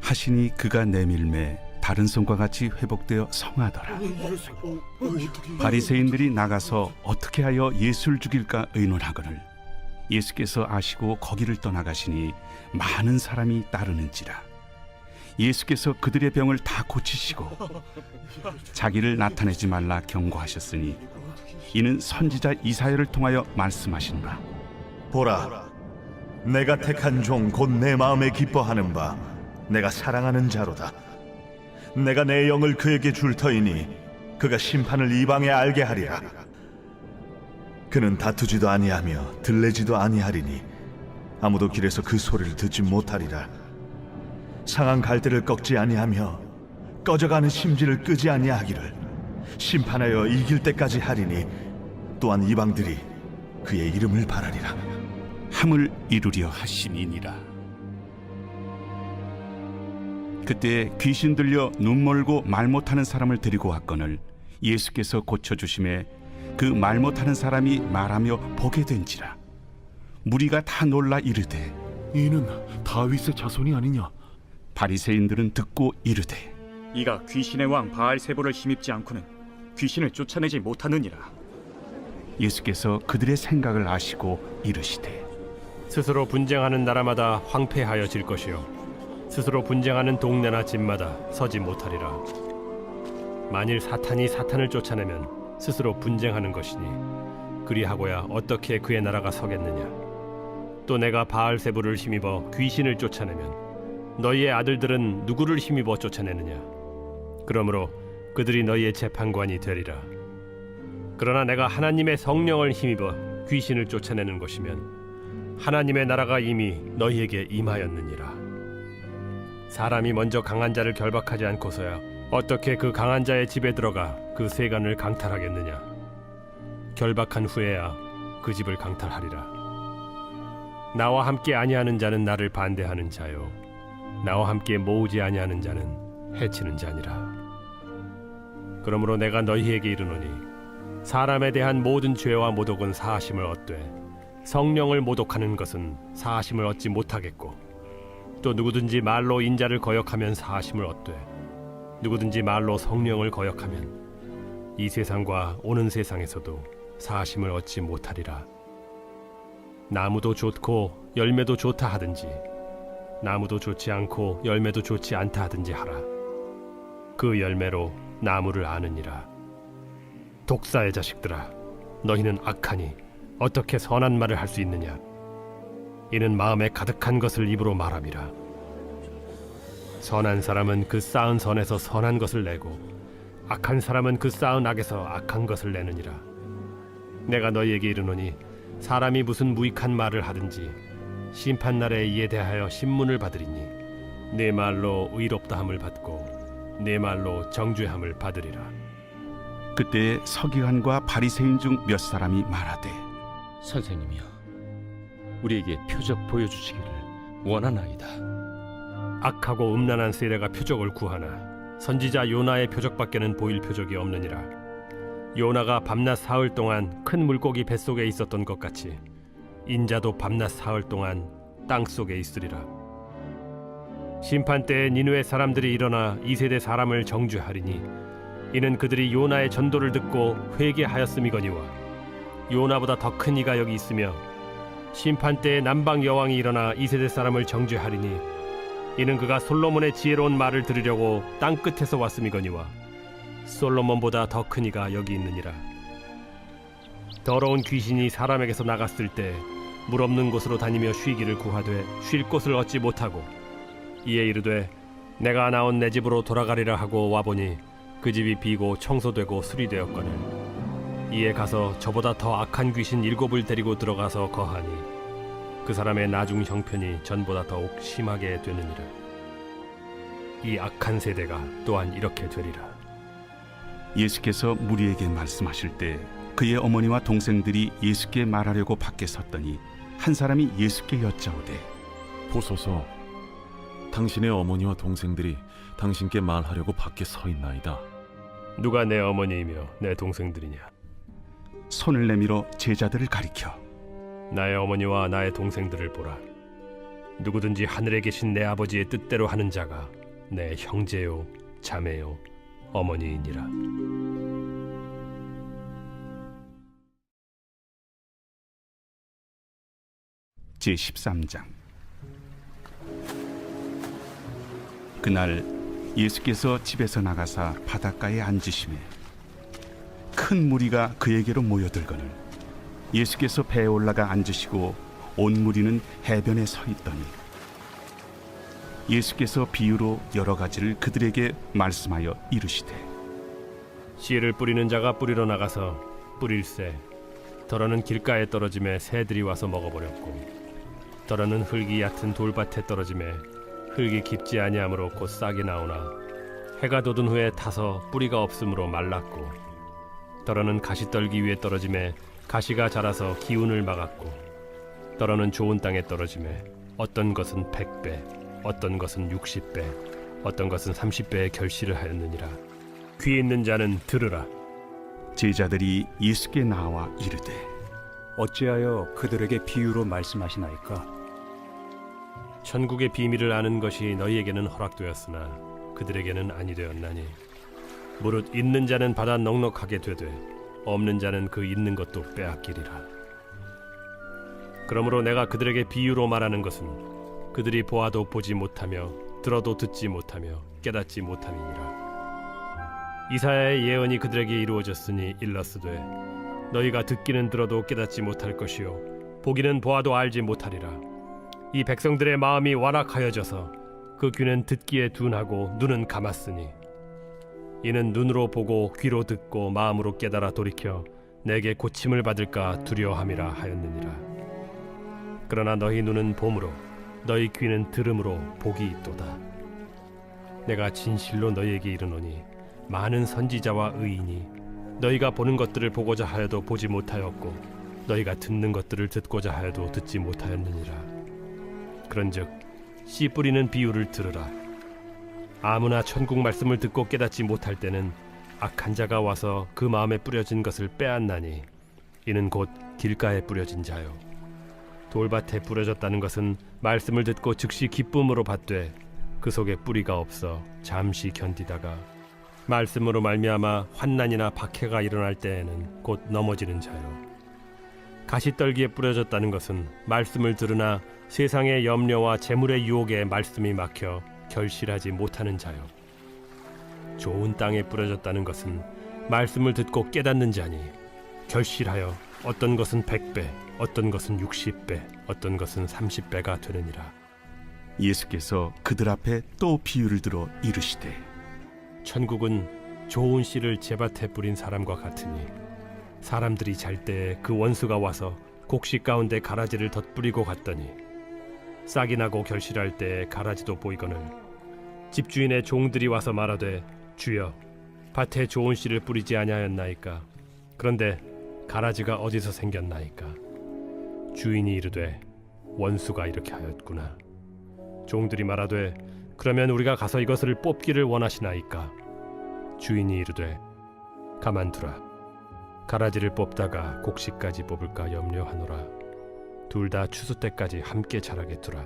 [SPEAKER 1] 하시니 그가 내밀매 다른 손과 같이 회복되어 성하더라. 바리새인들이 나가서 어떻게 하여 예수를 죽일까 의논하거늘 예수께서 아시고 거기를 떠나가시니 많은 사람이 따르는지라. 예수께서 그들의 병을 다 고치시고 자기를 나타내지 말라 경고하셨으니 이는 선지자 이사야를 통하여 말씀하신다.
[SPEAKER 4] 보라, 내가 택한 종 곧 내 마음에 기뻐하는 바 내가 사랑하는 자로다. 내가 내 영을 그에게 줄 터이니 그가 심판을 이방에 알게 하리라. 그는 다투지도 아니하며 들레지도 아니하리니 아무도 길에서 그 소리를 듣지 못하리라. 상한 갈대를 꺾지 아니하며 꺼져가는 심지를 끄지 아니하기를 심판하여 이길 때까지 하리니 또한 이방들이 그의 이름을 바라리라.
[SPEAKER 1] 함을 이루려 하심이니라. 그때 귀신 들려 눈 멀고 말 못하는 사람을 데리고 왔거늘 예수께서 고쳐주심에 그 말 못하는 사람이 말하며 보게 된지라. 무리가 다 놀라 이르되
[SPEAKER 6] 이는 다윗의 자손이 아니냐?
[SPEAKER 1] 바리새인들은 듣고 이르되
[SPEAKER 3] 이가 귀신의 왕 바알세불을 힘입지 않고는 귀신을 쫓아내지 못하느니라.
[SPEAKER 1] 예수께서 그들의 생각을 아시고 이르시되
[SPEAKER 2] 스스로 분쟁하는 나라마다 황폐하여질 것이요 스스로 분쟁하는 동네나 집마다 서지 못하리라. 만일 사탄이 사탄을 쫓아내면 스스로 분쟁하는 것이니 그리하고야 어떻게 그의 나라가 서겠느냐. 또 내가 바알세불을 힘입어 귀신을 쫓아내면 너희의 아들들은 누구를 힘입어 쫓아내느냐. 그러므로 그들이 너희의 재판관이 되리라. 그러나 내가 하나님의 성령을 힘입어 귀신을 쫓아내는 것이면 하나님의 나라가 이미 너희에게 임하였느니라. 사람이 먼저 강한 자를 결박하지 않고서야 어떻게 그 강한 자의 집에 들어가 그 세간을 강탈하겠느냐. 결박한 후에야 그 집을 강탈하리라. 나와 함께 아니하는 자는 나를 반대하는 자요 나와 함께 모으지 아니하는 자는 해치는 자니라. 그러므로 내가 너희에게 이르노니 사람에 대한 모든 죄와 모독은 사하심을 얻되 성령을 모독하는 것은 사하심을 얻지 못하겠고 또 누구든지 말로 인자를 거역하면 사하심을 얻되 누구든지 말로 성령을 거역하면 이 세상과 오는 세상에서도 사하심을 얻지 못하리라. 나무도 좋고 열매도 좋다 하든지 나무도 좋지 않고 열매도 좋지 않다 하든지 하라. 그 열매로 나무를 아느니라. 독사의 자식들아, 너희는 악하니 어떻게 선한 말을 할 수 있느냐. 이는 마음에 가득한 것을 입으로 말함이라. 선한 사람은 그 쌓은 선에서 선한 것을 내고 악한 사람은 그 쌓은 악에서 악한 것을 내느니라. 내가 너희에게 이르노니 사람이 무슨 무익한 말을 하든지 심판날에 이에 대하여 신문을 받으리니 내 말로 의롭다함을 받고 내 말로 정죄함을 받으리라.
[SPEAKER 1] 그때 서기관과 바리새인 중 몇 사람이 말하되
[SPEAKER 5] 선생님이여, 우리에게 표적 보여주시기를 원하나이다.
[SPEAKER 2] 악하고 음란한 세례가 표적을 구하나 선지자 요나의 표적밖에는 보일 표적이 없느니라. 요나가 밤낮 사흘 동안 큰 물고기 뱃속에 있었던 것 같이 인자도 밤낮 사흘 동안 땅 속에 있으리라. 심판 때에 니느웨 사람들이 일어나 이 세대 사람을 정죄하리니 이는 그들이 요나의 전도를 듣고 회개하였음이거니와 요나보다 더 큰 이가 여기 있으며 심판 때에 남방 여왕이 일어나 이 세대 사람을 정죄하리니 이는 그가 솔로몬의 지혜로운 말을 들으려고 땅 끝에서 왔음이거니와 솔로몬보다 더 큰 이가 여기 있느니라. 더러운 귀신이 사람에게서 나갔을 때 물 없는 곳으로 다니며 쉬기를 구하되 쉴 곳을 얻지 못하고 이에 이르되 내가 나온 내 집으로 돌아가리라 하고 와보니 그 집이 비고 청소되고 수리되었거늘 이에 가서 저보다 더 악한 귀신 7을 데리고 들어가서 거하니 그 사람의 나중 형편이 전보다 더욱 심하게 되느니라. 이 악한 세대가 또한 이렇게 되리라.
[SPEAKER 1] 예수께서 무리에게 말씀하실 때 그의 어머니와 동생들이 예수께 말하려고 밖에 섰더니 한 사람이 예수께 여짜오되
[SPEAKER 10] 보소서, 당신의 어머니와 동생들이 당신께 말하려고 밖에 서 있나이다.
[SPEAKER 2] 누가 내 어머니이며 내 동생들이냐?
[SPEAKER 1] 손을 내밀어 제자들을 가리켜
[SPEAKER 2] 나의 어머니와 나의 동생들을 보라. 누구든지 하늘에 계신 내 아버지의 뜻대로 하는 자가 내 형제요 자매요 어머니이니라.
[SPEAKER 1] 제13장. 그날 예수께서 집에서 나가사 바닷가에 앉으시매 큰 무리가 그에게로 모여들거늘 예수께서 배에 올라가 앉으시고 온 무리는 해변에 서 있더니 예수께서 비유로 여러 가지를 그들에게 말씀하여 이르시되
[SPEAKER 2] 씨를 뿌리는 자가 뿌리러 나가서 뿌릴새 더러는 길가에 떨어짐에 새들이 와서 먹어버렸고 더러는 흙이 얕은 돌밭에 떨어짐에 흙이 깊지 아니하므로 곧 싹이 나오나 해가 돋은 후에 타서 뿌리가 없으므로 말랐고 더러는 가시떨기 위에 떨어짐에 가시가 자라서 기운을 막았고 더러는 좋은 땅에 떨어짐에 어떤 것은 100배 어떤 것은 60배 어떤 것은 30배의 결실을 하였느니라. 귀 있는 자는 들으라.
[SPEAKER 1] 제자들이 예수께 나와 이르되
[SPEAKER 6] 어찌하여 그들에게 비유로 말씀하시나이까?
[SPEAKER 2] 천국의 비밀을 아는 것이 너희에게는 허락되었으나 그들에게는 아니 되었나니 무릇 있는 자는 받아 넉넉하게 되되 없는 자는 그 있는 것도 빼앗기리라. 그러므로 내가 그들에게 비유로 말하는 것은 그들이 보아도 보지 못하며 들어도 듣지 못하며 깨닫지 못함이니라. 이사야의 예언이 그들에게 이루어졌으니 일렀으되 너희가 듣기는 들어도 깨닫지 못할 것이요 보기는 보아도 알지 못하리라. 이 백성들의 마음이 완악하여져서 그 귀는 듣기에 둔하고 눈은 감았으니 이는 눈으로 보고 귀로 듣고 마음으로 깨달아 돌이켜 내게 고침을 받을까 두려워함이라 하였느니라. 그러나 너희 눈은 봄으로 너희 귀는 들음으로 복이 있도다. 내가 진실로 너희에게 이르노니 많은 선지자와 의인이 너희가 보는 것들을 보고자 하여도 보지 못하였고 너희가 듣는 것들을 듣고자 하여도 듣지 못하였느니라. 그런즉 씨 뿌리는 비유를 들으라. 아무나 천국 말씀을 듣고 깨닫지 못할 때는 악한 자가 와서 그 마음에 뿌려진 것을 빼앗나니 이는 곧 길가에 뿌려진 자요 돌밭에 뿌려졌다는 것은 말씀을 듣고 즉시 기쁨으로 받되 그 속에 뿌리가 없어 잠시 견디다가 말씀으로 말미암아 환난이나 박해가 일어날 때에는 곧 넘어지는 자요 가시떨기에 뿌려졌다는 것은 말씀을 들으나 세상의 염려와 재물의 유혹에 말씀이 막혀 결실하지 못하는 자요 좋은 땅에 뿌려졌다는 것은 말씀을 듣고 깨닫는 자니 결실하여 어떤 것은 100배 어떤 것은 60배 어떤 것은 30배가 되느니라.
[SPEAKER 1] 예수께서 그들 앞에 또 비유를 들어 이르시되
[SPEAKER 2] 천국은 좋은 씨를 제밭에 뿌린 사람과 같으니 사람들이 잘 때에 그 원수가 와서 곡식 가운데 가라지를 덧뿌리고 갔더니 싹이 나고 결실할 때에 가라지도 보이거늘 집주인의 종들이 와서 말하되 주여 밭에 좋은 씨를 뿌리지 아니하였나이까? 그런데 가라지가 어디서 생겼나이까? 주인이 이르되 원수가 이렇게 하였구나. 종들이 말하되 그러면 우리가 가서 이것을 뽑기를 원하시나이까? 주인이 이르되 가만두라. 가라지를 뽑다가 곡식까지 뽑을까 염려하노라. 둘 다 추수 때까지 함께 자라게 두라.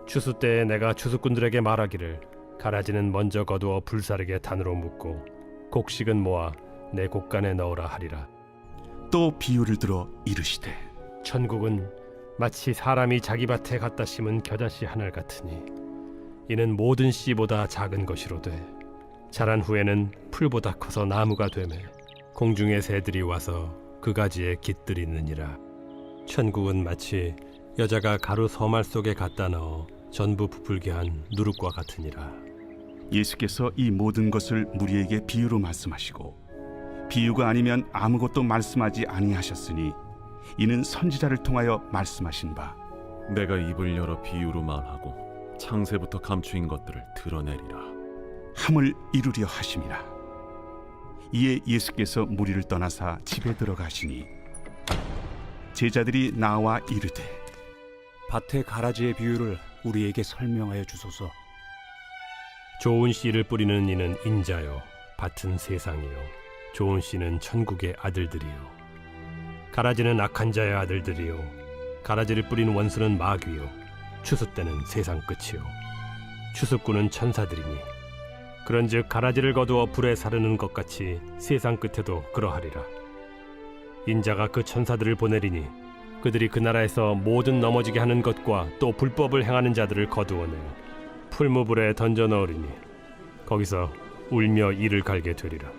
[SPEAKER 2] 추수 때에 내가 추수꾼들에게 말하기를 가라지는 먼저 거두어 불사르게 단으로 묶고 곡식은 모아 내 곡간에 넣으라 하리라.
[SPEAKER 1] 또 비유를 들어 이르시되
[SPEAKER 2] 천국은 마치 사람이 자기 밭에 갖다 심은 겨자씨 하늘 같으니 이는 모든 씨보다 작은 것이로되 자란 후에는 풀보다 커서 나무가 되매 공중의 새들이 와서 그 가지에 깃들이느니라. 천국은 마치 여자가 가루 서말 속에 갖다 넣어 전부 부풀게 한 누룩과 같으니라.
[SPEAKER 1] 예수께서 이 모든 것을 무리에게 비유로 말씀하시고 비유가 아니면 아무것도 말씀하지 아니하셨으니 이는 선지자를 통하여 말씀하신 바
[SPEAKER 10] 내가 입을 열어 비유로 말하고 창세부터 감추인 것들을 드러내리라.
[SPEAKER 1] 함을 이루려 하심이라. 이에 예수께서 무리를 떠나사 집에 들어가시니 제자들이 나와 이르되
[SPEAKER 6] 밭의 가라지의 비유를 우리에게 설명하여 주소서.
[SPEAKER 2] 좋은 씨를 뿌리는 이는 인자요, 밭은 세상이요, 좋은 씨는 천국의 아들들이요. 가라지는 악한 자의 아들들이요, 가라지를 뿌린 원수는 마귀요, 추수 때는 세상 끝이요, 추수꾼은 천사들이니 그런즉 가라지를 거두어 불에 사르는 것 같이 세상 끝에도 그러하리라. 인자가 그 천사들을 보내리니 그들이 그 나라에서 모든 넘어지게 하는 것과 또 불법을 행하는 자들을 거두어내어 풀무불에 던져 넣으리니 거기서 울며 이를 갈게 되리라.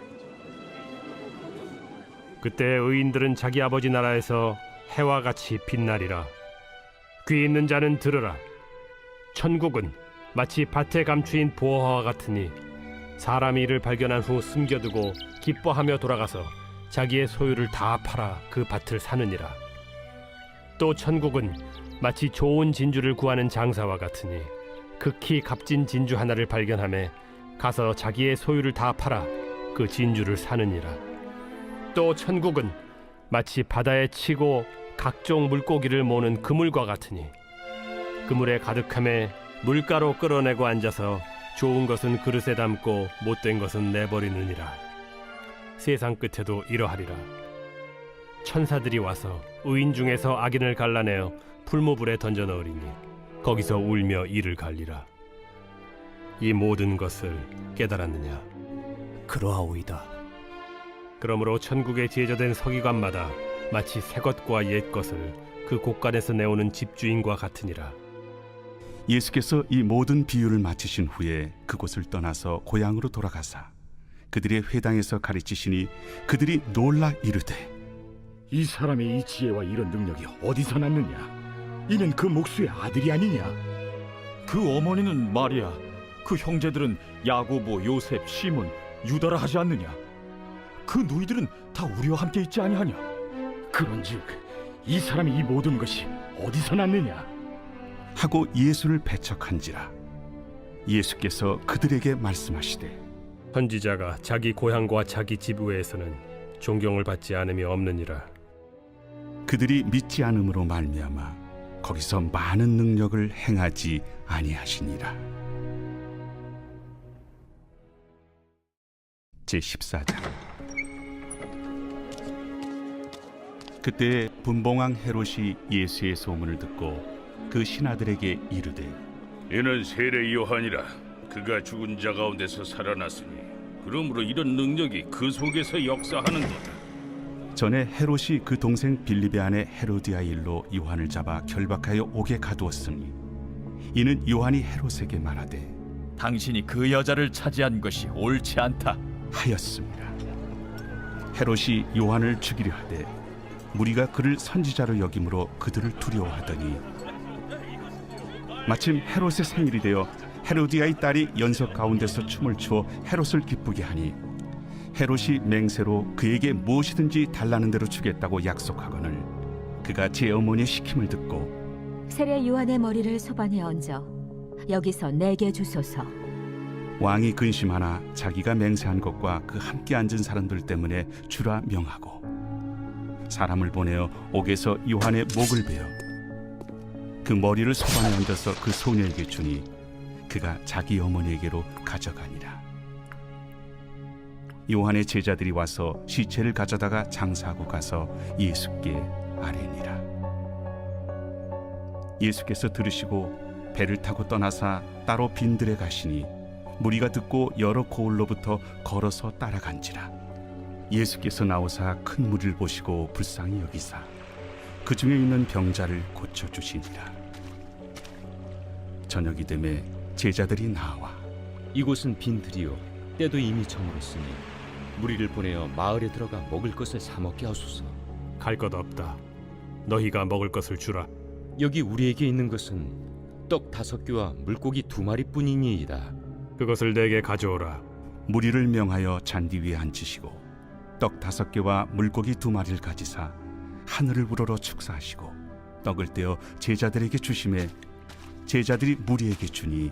[SPEAKER 2] 그때 의인들은 자기 아버지 나라에서 해와 같이 빛나리라. 귀 있는 자는 들으라. 천국은 마치 밭에 감추인 보화와 같으니 사람이 이를 발견한 후 숨겨두고 기뻐하며 돌아가서 자기의 소유를 다 팔아 그 밭을 사느니라. 또 천국은 마치 좋은 진주를 구하는 장사와 같으니 극히 값진 진주 하나를 발견하며 가서 자기의 소유를 다 팔아 그 진주를 사느니라. 또 천국은 마치 바다에 치고 각종 물고기를 모는 그물과 같으니 그물에 가득함에 물가로 끌어내고 앉아서 좋은 것은 그릇에 담고 못된 것은 내버리느니라. 세상 끝에도 이러하리라. 천사들이 와서 의인 중에서 악인을 갈라내어 풀무불에 던져 넣으리니 거기서 울며 이를 갈리라. 이 모든 것을 깨달았느냐?
[SPEAKER 6] 그러하오이다.
[SPEAKER 2] 그러므로 천국에 제조된 서기관마다 마치 새 것과 옛 것을 그 곳간에서 내오는 집주인과 같으니라.
[SPEAKER 1] 예수께서 이 모든 비유를 마치신 후에 그곳을 떠나서 고향으로 돌아가사 그들의 회당에서 가르치시니 그들이 놀라 이르되
[SPEAKER 7] 이 사람의 이 지혜와 이런 능력이 어디서 났느냐? 이는 그 목수의 아들이 아니냐?
[SPEAKER 3] 그 어머니는 마리아, 그 형제들은 야고보, 요셉, 시몬, 유다라 하지 않느냐? 그 너희들은 다 우리와 함께 있지 아니하냐?
[SPEAKER 7] 그런즉 이 사람이 이 모든 것이 어디서 났느냐?
[SPEAKER 1] 하고 예수를 배척한지라. 예수께서 그들에게 말씀하시되
[SPEAKER 2] 선지자가 자기 고향과 자기 집 외에서는 존경을 받지 않음이 없느니라.
[SPEAKER 1] 그들이 믿지 않음으로 말미암아 거기서 많은 능력을 행하지 아니하시니라. 제14장. 그때 분봉왕 헤롯이 예수의 소문을 듣고 그 신하들에게 이르되
[SPEAKER 7] 이는 세례 요한이라. 그가 죽은 자 가운데서 살아났으니 그러므로 이런 능력이 그 속에서 역사하는도다.
[SPEAKER 1] 전에 헤롯이 그 동생 빌립의 아내 헤로디아 일로 요한을 잡아 결박하여 옥에 가두었으니 이는 요한이 헤롯에게 말하되
[SPEAKER 3] 당신이 그 여자를 차지한 것이 옳지 않다
[SPEAKER 1] 하였습니다. 헤롯이 요한을 죽이려 하되 무리가 그를 선지자로 여김으로 그들을 두려워하더니 마침 헤롯의 생일이 되어 헤로디아의 딸이 연석 가운데서 춤을 추어 헤롯을 기쁘게 하니 헤롯이 맹세로 그에게 무엇이든지 달라는 대로 주겠다고 약속하거늘 그가 제 어머니의 시킴을 듣고
[SPEAKER 8] 세례 요한의 머리를 소반에 얹어 여기서 내게 주소서.
[SPEAKER 1] 왕이 근심하나 자기가 맹세한 것과 그 함께 앉은 사람들 때문에 주라 명하고 사람을 보내어 옥에서 요한의 목을 베어 그 머리를 소반에 얹어서 그 소녀에게 주니 그가 자기 어머니에게로 가져가니라. 요한의 제자들이 와서 시체를 가져다가 장사하고 가서 예수께 아뢰니라. 예수께서 들으시고 배를 타고 떠나사 따로 빈들에 가시니 무리가 듣고 여러 고을로부터 걸어서 따라간지라. 예수께서 나오사 큰 무리를 보시고 불쌍히 여기사 그 중에 있는 병자를 고쳐주시니라. 저녁이 되매 제자들이 나와
[SPEAKER 5] 이곳은 빈들이요 때도 이미 저물었으니 무리를 보내어 마을에 들어가 먹을 것을 사 먹게 하소서.
[SPEAKER 2] 갈 것 없다. 너희가 먹을 것을 주라.
[SPEAKER 5] 여기 우리에게 있는 것은 떡 5개와 물고기 2마리뿐이니이다.
[SPEAKER 2] 그것을 내게 가져오라.
[SPEAKER 1] 무리를 명하여 잔디 위에 앉히시고 떡 5개와 물고기 2마리를 가지사 하늘을 우러러 축사하시고 떡을 떼어 제자들에게 주심에 제자들이 무리에게 주니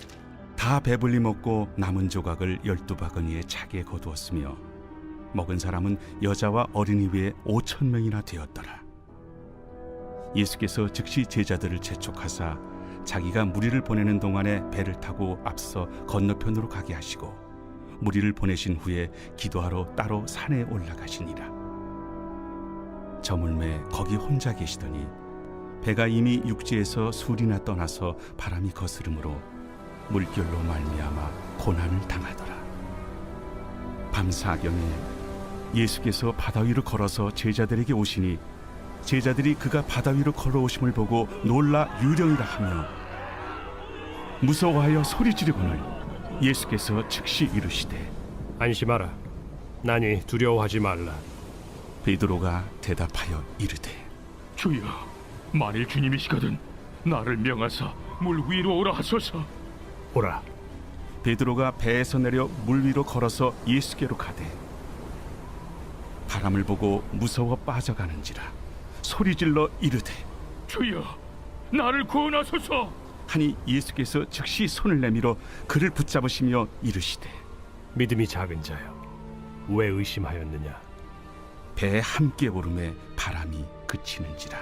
[SPEAKER 1] 다 배불리 먹고 남은 조각을 12바구니에 차게 거두었으며 먹은 사람은 여자와 어린이 외에 5,000명이나 되었더라. 예수께서 즉시 제자들을 재촉하사 자기가 무리를 보내는 동안에 배를 타고 앞서 건너편으로 가게 하시고 무리를 보내신 후에 기도하러 따로 산에 올라가시니라. 저물매 거기 혼자 계시더니 배가 이미 육지에서 술이나 떠나서 바람이 거스름으로 물결로 말미암아 고난을 당하더라. 밤사경에 예수께서 바다 위로 걸어서 제자들에게 오시니 제자들이 그가 바다 위로 걸어오심을 보고 놀라 유령이라 하며 무서워하여 소리 지르거늘 예수께서 즉시 이르시되
[SPEAKER 2] 안심하라. 나니 두려워하지 말라.
[SPEAKER 1] 베드로가 대답하여 이르되
[SPEAKER 7] 주여, 만일 주님이시거든 나를 명하사 물 위로 오라 하소서.
[SPEAKER 2] 오라.
[SPEAKER 1] 베드로가 배에서 내려 물 위로 걸어서 예수께로 가되 바람을 보고 무서워 빠져가는지라 소리질러 이르되
[SPEAKER 7] 주여, 나를 구원하소서.
[SPEAKER 1] 하니 예수께서 즉시 손을 내밀어 그를 붙잡으시며 이르시되
[SPEAKER 2] 믿음이 작은 자여, 왜 의심하였느냐?
[SPEAKER 1] 배에 함께 오름에 바람이 그치는지라.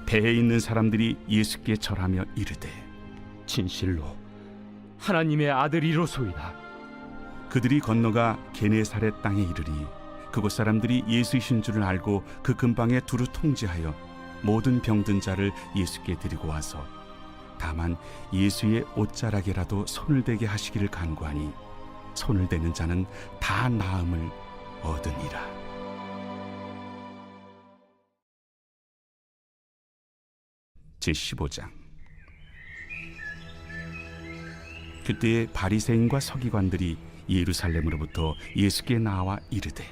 [SPEAKER 1] 배에 있는 사람들이 예수께 절하며 이르되
[SPEAKER 6] 진실로 하나님의 아들이로소이다.
[SPEAKER 1] 그들이 건너가 게네사렛 땅에 이르니 그곳 사람들이 예수이신 줄을 알고 그 근방에 두루 통제하여 모든 병든 자를 예수께 데리고 와서 다만 예수의 옷자락에라도 손을 대게 하시기를 간구하니 손을 대는 자는 다 나음을 얻으니라. 제15장. 그때에 바리새인과 서기관들이 예루살렘으로부터 예수께 나와 이르되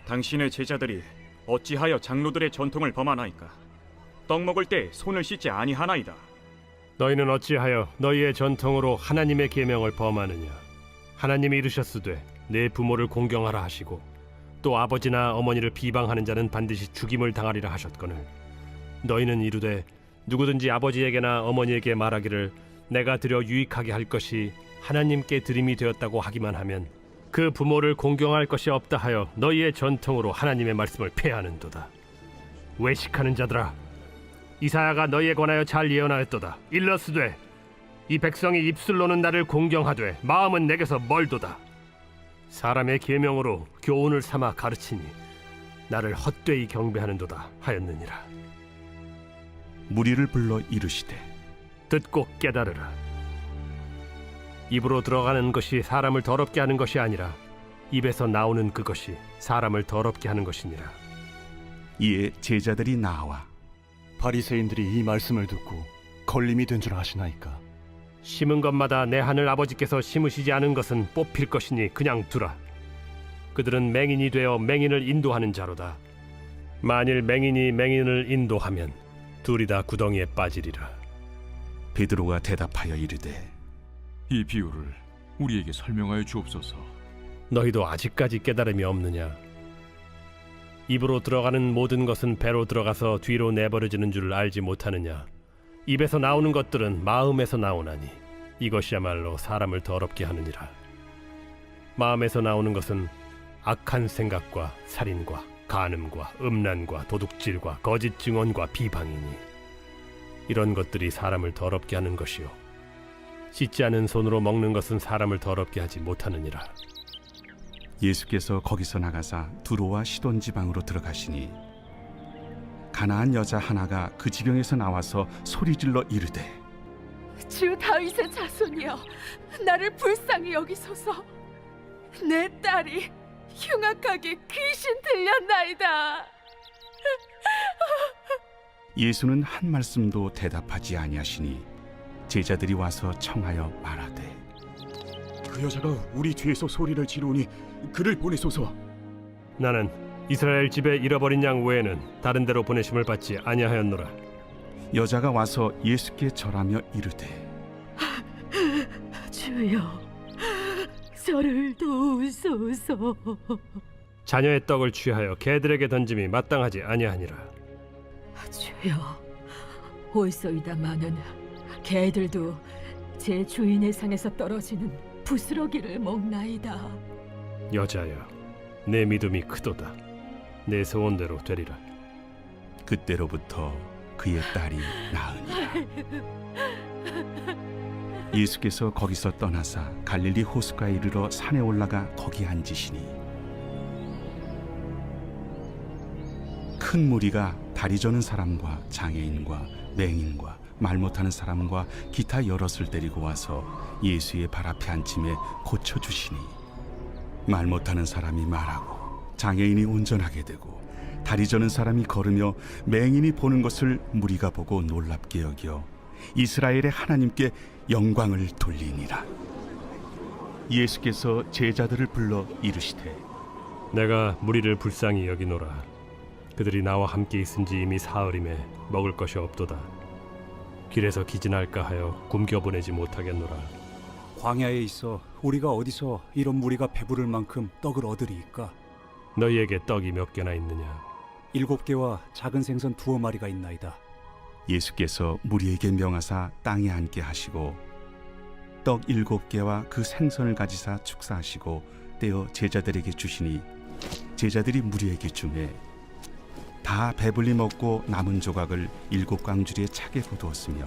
[SPEAKER 3] 당신의 제자들이 어찌하여 장로들의 전통을 범하나이까? 떡 먹을 때 손을 씻지 아니하나이다.
[SPEAKER 2] 너희는 어찌하여 너희의 전통으로 하나님의 계명을 범하느냐? 하나님이 이르셨으되 내 부모를 공경하라 하시고 또 아버지나 어머니를 비방하는 자는 반드시 죽임을 당하리라 하셨거늘 너희는 이르되 누구든지 아버지에게나 어머니에게 말하기를 내가 드려 유익하게 할 것이 하나님께 드림이 되었다고 하기만 하면 그 부모를 공경할 것이 없다 하여 너희의 전통으로 하나님의 말씀을 폐하는도다. 외식하는 자들아, 이사야가 너희에 관하여 잘 예언하였도다. 일러스되 이 백성이 입술로는 나를 공경하되 마음은 내게서 멀도다. 사람의 계명으로 교훈을 삼아 가르치니 나를 헛되이 경배하는도다 하였느니라.
[SPEAKER 1] 무리를 불러 이르시되
[SPEAKER 2] 듣고 깨달으라. 입으로 들어가는 것이 사람을 더럽게 하는 것이 아니라 입에서 나오는 그것이 사람을 더럽게 하는 것이니라.
[SPEAKER 1] 이에 제자들이 나와
[SPEAKER 6] 바리새인들이 이 말씀을 듣고 걸림이 된 줄 아시나이까?
[SPEAKER 2] 심은 것마다 내 하늘 아버지께서 심으시지 않은 것은 뽑힐 것이니 그냥 두라. 그들은 맹인이 되어 맹인을 인도하는 자로다. 만일 맹인이 맹인을 인도하면 둘이 다 구덩이에 빠지리라.
[SPEAKER 1] 베드로가 대답하여 이르되
[SPEAKER 9] 이 비유를 우리에게 설명하여 주옵소서.
[SPEAKER 2] 너희도 아직까지 깨달음이 없느냐? 입으로 들어가는 모든 것은 배로 들어가서 뒤로 내버려지는 줄 알지 못하느냐? 입에서 나오는 것들은 마음에서 나오나니 이것이야말로 사람을 더럽게 하느니라. 마음에서 나오는 것은 악한 생각과 살인과 간음과 음란과 도둑질과 거짓 증언과 비방이니 이런 것들이 사람을 더럽게 하는 것이요 씻지 않은 손으로 먹는 것은 사람을 더럽게 하지 못하느니라.
[SPEAKER 1] 예수께서 거기서 나가사 두로와 시돈 지방으로 들어가시니 가나안 여자 하나가 그 지경에서 나와서 소리질러 이르되
[SPEAKER 8] 주 다윗의 자손이여 나를 불쌍히 여기소서. 내 딸이 흉악하게 귀신 들렸나이다.
[SPEAKER 1] 예수는 한 말씀도 대답하지 아니하시니 제자들이 와서 청하여 말하되
[SPEAKER 6] 그 여자가 우리 뒤에서 소리를 지르니 그를 보내소서.
[SPEAKER 2] 나는 이스라엘 집에 잃어버린 양 외에는 다른 데로 보내심을 받지 아니하였노라.
[SPEAKER 1] 여자가 와서 예수께 절하며 이르되
[SPEAKER 8] 주여, 저를 도우소서.
[SPEAKER 2] 자녀의 떡을 취하여 개들에게 던짐이 마땅하지 아니하니라.
[SPEAKER 8] 주여, 올소이다마는 개들도 제 주인의 상에서 떨어지는 부스러기를 먹나이다.
[SPEAKER 2] 여자여, 내 믿음이 크도다. 내 소원대로 되리라.
[SPEAKER 1] 그때로부터 그의 딸이 나으니라. 예수께서 거기서 떠나사 갈릴리 호숫가에 이르러 산에 올라가 거기 앉으시니 큰 무리가 다리 저는 사람과 장애인과 맹인과 말 못하는 사람과 기타 여럿을 데리고 와서 예수의 발 앞에 앉힘에 고쳐주시니 말 못하는 사람이 말하고 장애인이 운전하게 되고 다리 저는 사람이 걸으며 맹인이 보는 것을 무리가 보고 놀랍게 여겨 이스라엘의 하나님께 영광을 돌리니라. 예수께서 제자들을 불러 이르시되
[SPEAKER 2] 내가 무리를 불쌍히 여기노라. 그들이 나와 함께 있은지 이미 사흘임에 먹을 것이 없도다. 길에서 기진할까 하여 굶겨 보내지 못하겠노라.
[SPEAKER 11] 광야에 있어 우리가 어디서 이런 무리가 배부를 만큼 떡을 얻으리이까?
[SPEAKER 2] 너희에게 떡이 몇 개나 있느냐?
[SPEAKER 11] 7개와 작은 생선 2마리가 있나이다.
[SPEAKER 1] 예수께서 무리에게 명하사 땅에 앉게 하시고 떡 7개와 그 생선을 가지사 축사하시고 떼어 제자들에게 주시니 제자들이 무리에게 주매 다 배불리 먹고 남은 조각을 7광주리에 차게 거두었으며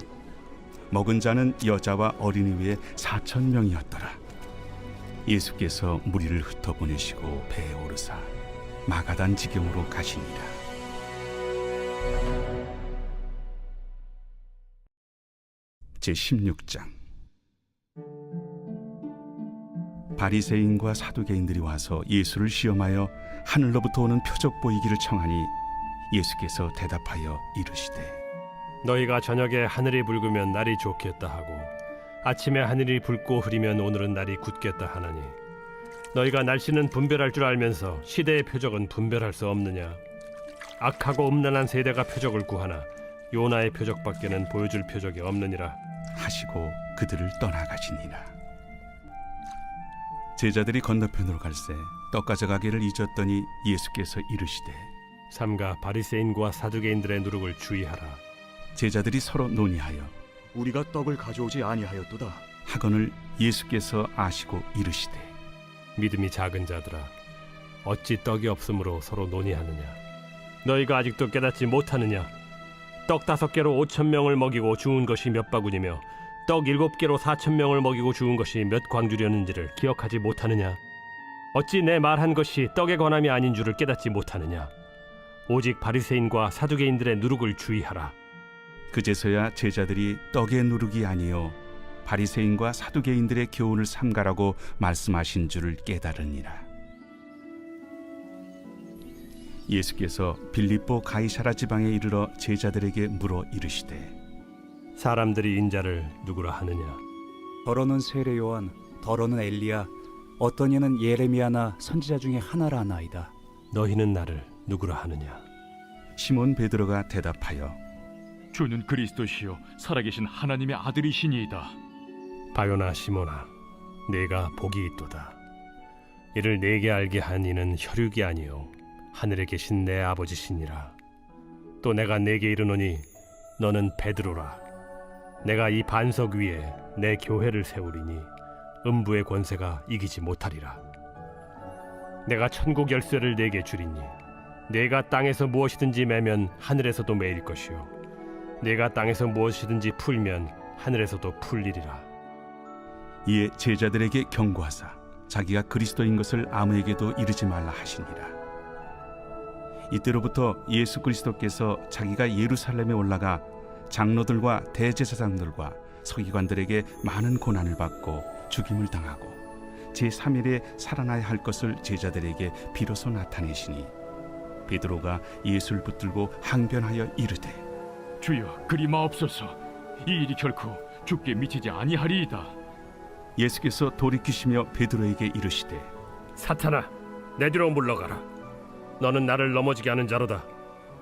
[SPEAKER 1] 먹은 자는 여자와 어린이 외에 4,000명이었더라. 예수께서 무리를 흩어보내시고 배에 오르사 마가단 지경으로 가시니라. 제16장. 바리새인과 사두개인들이 와서 예수를 시험하여 하늘로부터 오는 표적 보이기를 청하니 예수께서 대답하여 이르시되
[SPEAKER 2] 너희가 저녁에 하늘이 붉으면 날이 좋겠다 하고 아침에 하늘이 붉고 흐리면 오늘은 날이 굳겠다 하나니 너희가 날씨는 분별할 줄 알면서 시대의 표적은 분별할 수 없느냐? 악하고 음란한 세대가 표적을 구하나 요나의 표적밖에는 보여줄 표적이 없느니라
[SPEAKER 1] 하시고 그들을 떠나가시니라. 제자들이 건너편으로 갈새 떡 가져가기를 잊었더니 예수께서 이르시되
[SPEAKER 2] 삼가 바리새인과 사두개인들의 누룩을 주의하라.
[SPEAKER 1] 제자들이 서로 논의하여
[SPEAKER 3] 우리가 떡을 가져오지 아니하였도다.
[SPEAKER 1] 하거늘 예수께서 아시고 이르시되
[SPEAKER 2] 믿음이 작은 자들아, 어찌 떡이 없으므로 서로 논의하느냐? 너희가 아직도 깨닫지 못하느냐? 떡 5개로 5,000명을 먹이고 주운 것이 몇 바구니며 떡 7개로 4,000명을 먹이고 주운 것이 몇 광주렸는지를 기억하지 못하느냐? 어찌 내 말한 것이 떡에 관함이 아닌 줄을 깨닫지 못하느냐? 오직 바리새인과 사두개인들의 누룩을 주의하라.
[SPEAKER 1] 그제서야 제자들이 떡의 누룩이 아니요 바리새인과 사두개인들의 교훈을 삼가라고 말씀하신 줄을 깨달으니라. 예수께서 빌립보 가이사라 지방에 이르러 제자들에게 물어 이르시되
[SPEAKER 2] 사람들이 인자를 누구라 하느냐?
[SPEAKER 11] 더러는 세례 요한, 더러는 엘리야, 어떤 이는 예레미야나 선지자 중에 하나라 하나이다.
[SPEAKER 2] 너희는 나를 누구라 하느냐?
[SPEAKER 1] 시몬 베드로가 대답하여
[SPEAKER 9] 주는 그리스도시요 살아계신 하나님의 아들이시니이다.
[SPEAKER 2] 바요나 시몬아, 네가 복이 있도다. 이를 내게 알게 한 이는 혈육이 아니요 하늘에 계신 내 아버지시니라. 또 내가 네게 이르노니 너는 베드로라. 내가 이 반석 위에 내 교회를 세우리니 음부의 권세가 이기지 못하리라. 내가 천국 열쇠를 네게 주리니 네가 땅에서 무엇이든지 매면 하늘에서도 매일 것이요 네가 땅에서 무엇이든지 풀면 하늘에서도 풀리리라.
[SPEAKER 1] 이에 제자들에게 경고하사 자기가 그리스도인 것을 아무에게도 이르지 말라 하시니라. 이때로부터 예수 그리스도께서 자기가 예루살렘에 올라가 장로들과 대제사장들과 서기관들에게 많은 고난을 받고 죽임을 당하고 제3일에 살아나야 할 것을 제자들에게 비로소 나타내시니 베드로가 예수를 붙들고 항변하여 이르되
[SPEAKER 9] 주여 그리 마옵소서. 이 일이 결코 주께 미치지 아니하리이다.
[SPEAKER 1] 예수께서 돌이키시며 베드로에게 이르시되
[SPEAKER 2] 사탄아, 내 뒤로 물러가라. 너는 나를 넘어지게 하는 자로다.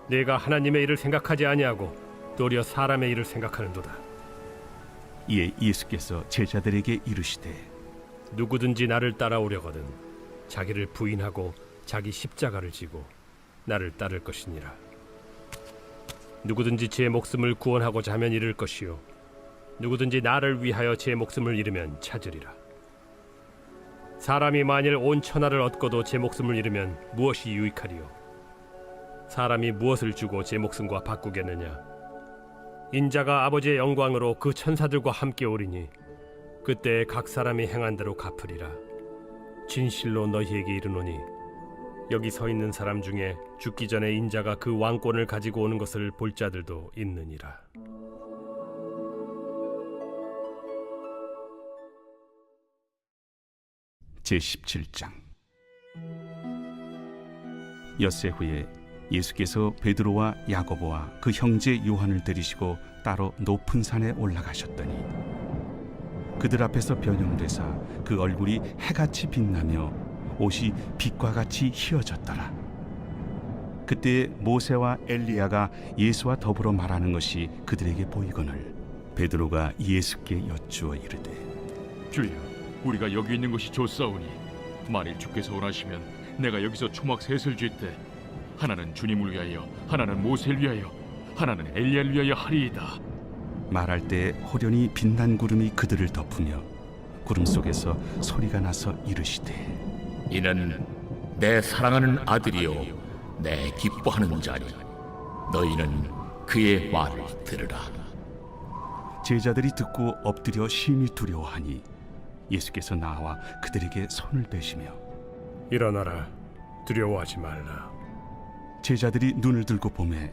[SPEAKER 2] 네가 하나님의 일을 생각하지 아니하고 도리어 사람의 일을 생각하는도다.
[SPEAKER 1] 이에 예수께서 제자들에게 이르시되
[SPEAKER 2] 누구든지 나를 따라오려거든 자기를 부인하고 자기 십자가를 지고 나를 따를 것이니라. 누구든지 제 목숨을 구원하고자 하면 잃을 것이요 누구든지 나를 위하여 제 목숨을 잃으면 찾으리라. 사람이 만일 온 천하를 얻고도 제 목숨을 잃으면 무엇이 유익하리요? 사람이 무엇을 주고 제 목숨과 바꾸겠느냐? 인자가 아버지의 영광으로 그 천사들과 함께 오리니 그때 각 사람이 행한 대로 갚으리라. 진실로 너희에게 이르노니 여기 서 있는 사람 중에 죽기 전에 인자가 그 왕권을 가지고 오는 것을 볼 자들도 있느니라.
[SPEAKER 1] 제17장. 엿새 후에 예수께서 베드로와 야고보와 그 형제 요한을 데리시고 따로 높은 산에 올라가셨더니 그들 앞에서 변형되사 그 얼굴이 해같이 빛나며 옷이 빛과 같이 희어졌더라. 그때 모세와 엘리야가 예수와 더불어 말하는 것이 그들에게 보이거늘 베드로가 예수께 여쭈어 이르되
[SPEAKER 9] 주여, 우리가 여기 있는 것이 좋사오니 만일 주께서 원하시면 내가 여기서 초막 셋을 쥘 때 하나는 주님을 위하여, 하나는 모세를 위하여, 하나는 엘리야를 위하여 하리이다.
[SPEAKER 1] 말할 때 호련히 빛난 구름이 그들을 덮으며 구름 속에서 소리가 나서 이르시되
[SPEAKER 7] 이는 내 사랑하는 아들이요 내 기뻐하는 자니 너희는 그의 말을 들으라.
[SPEAKER 1] 제자들이 듣고 엎드려 심히 두려워하니 예수께서 나와 그들에게 손을 대시며
[SPEAKER 2] 일어나라, 두려워하지 말라.
[SPEAKER 1] 제자들이 눈을 들고 보매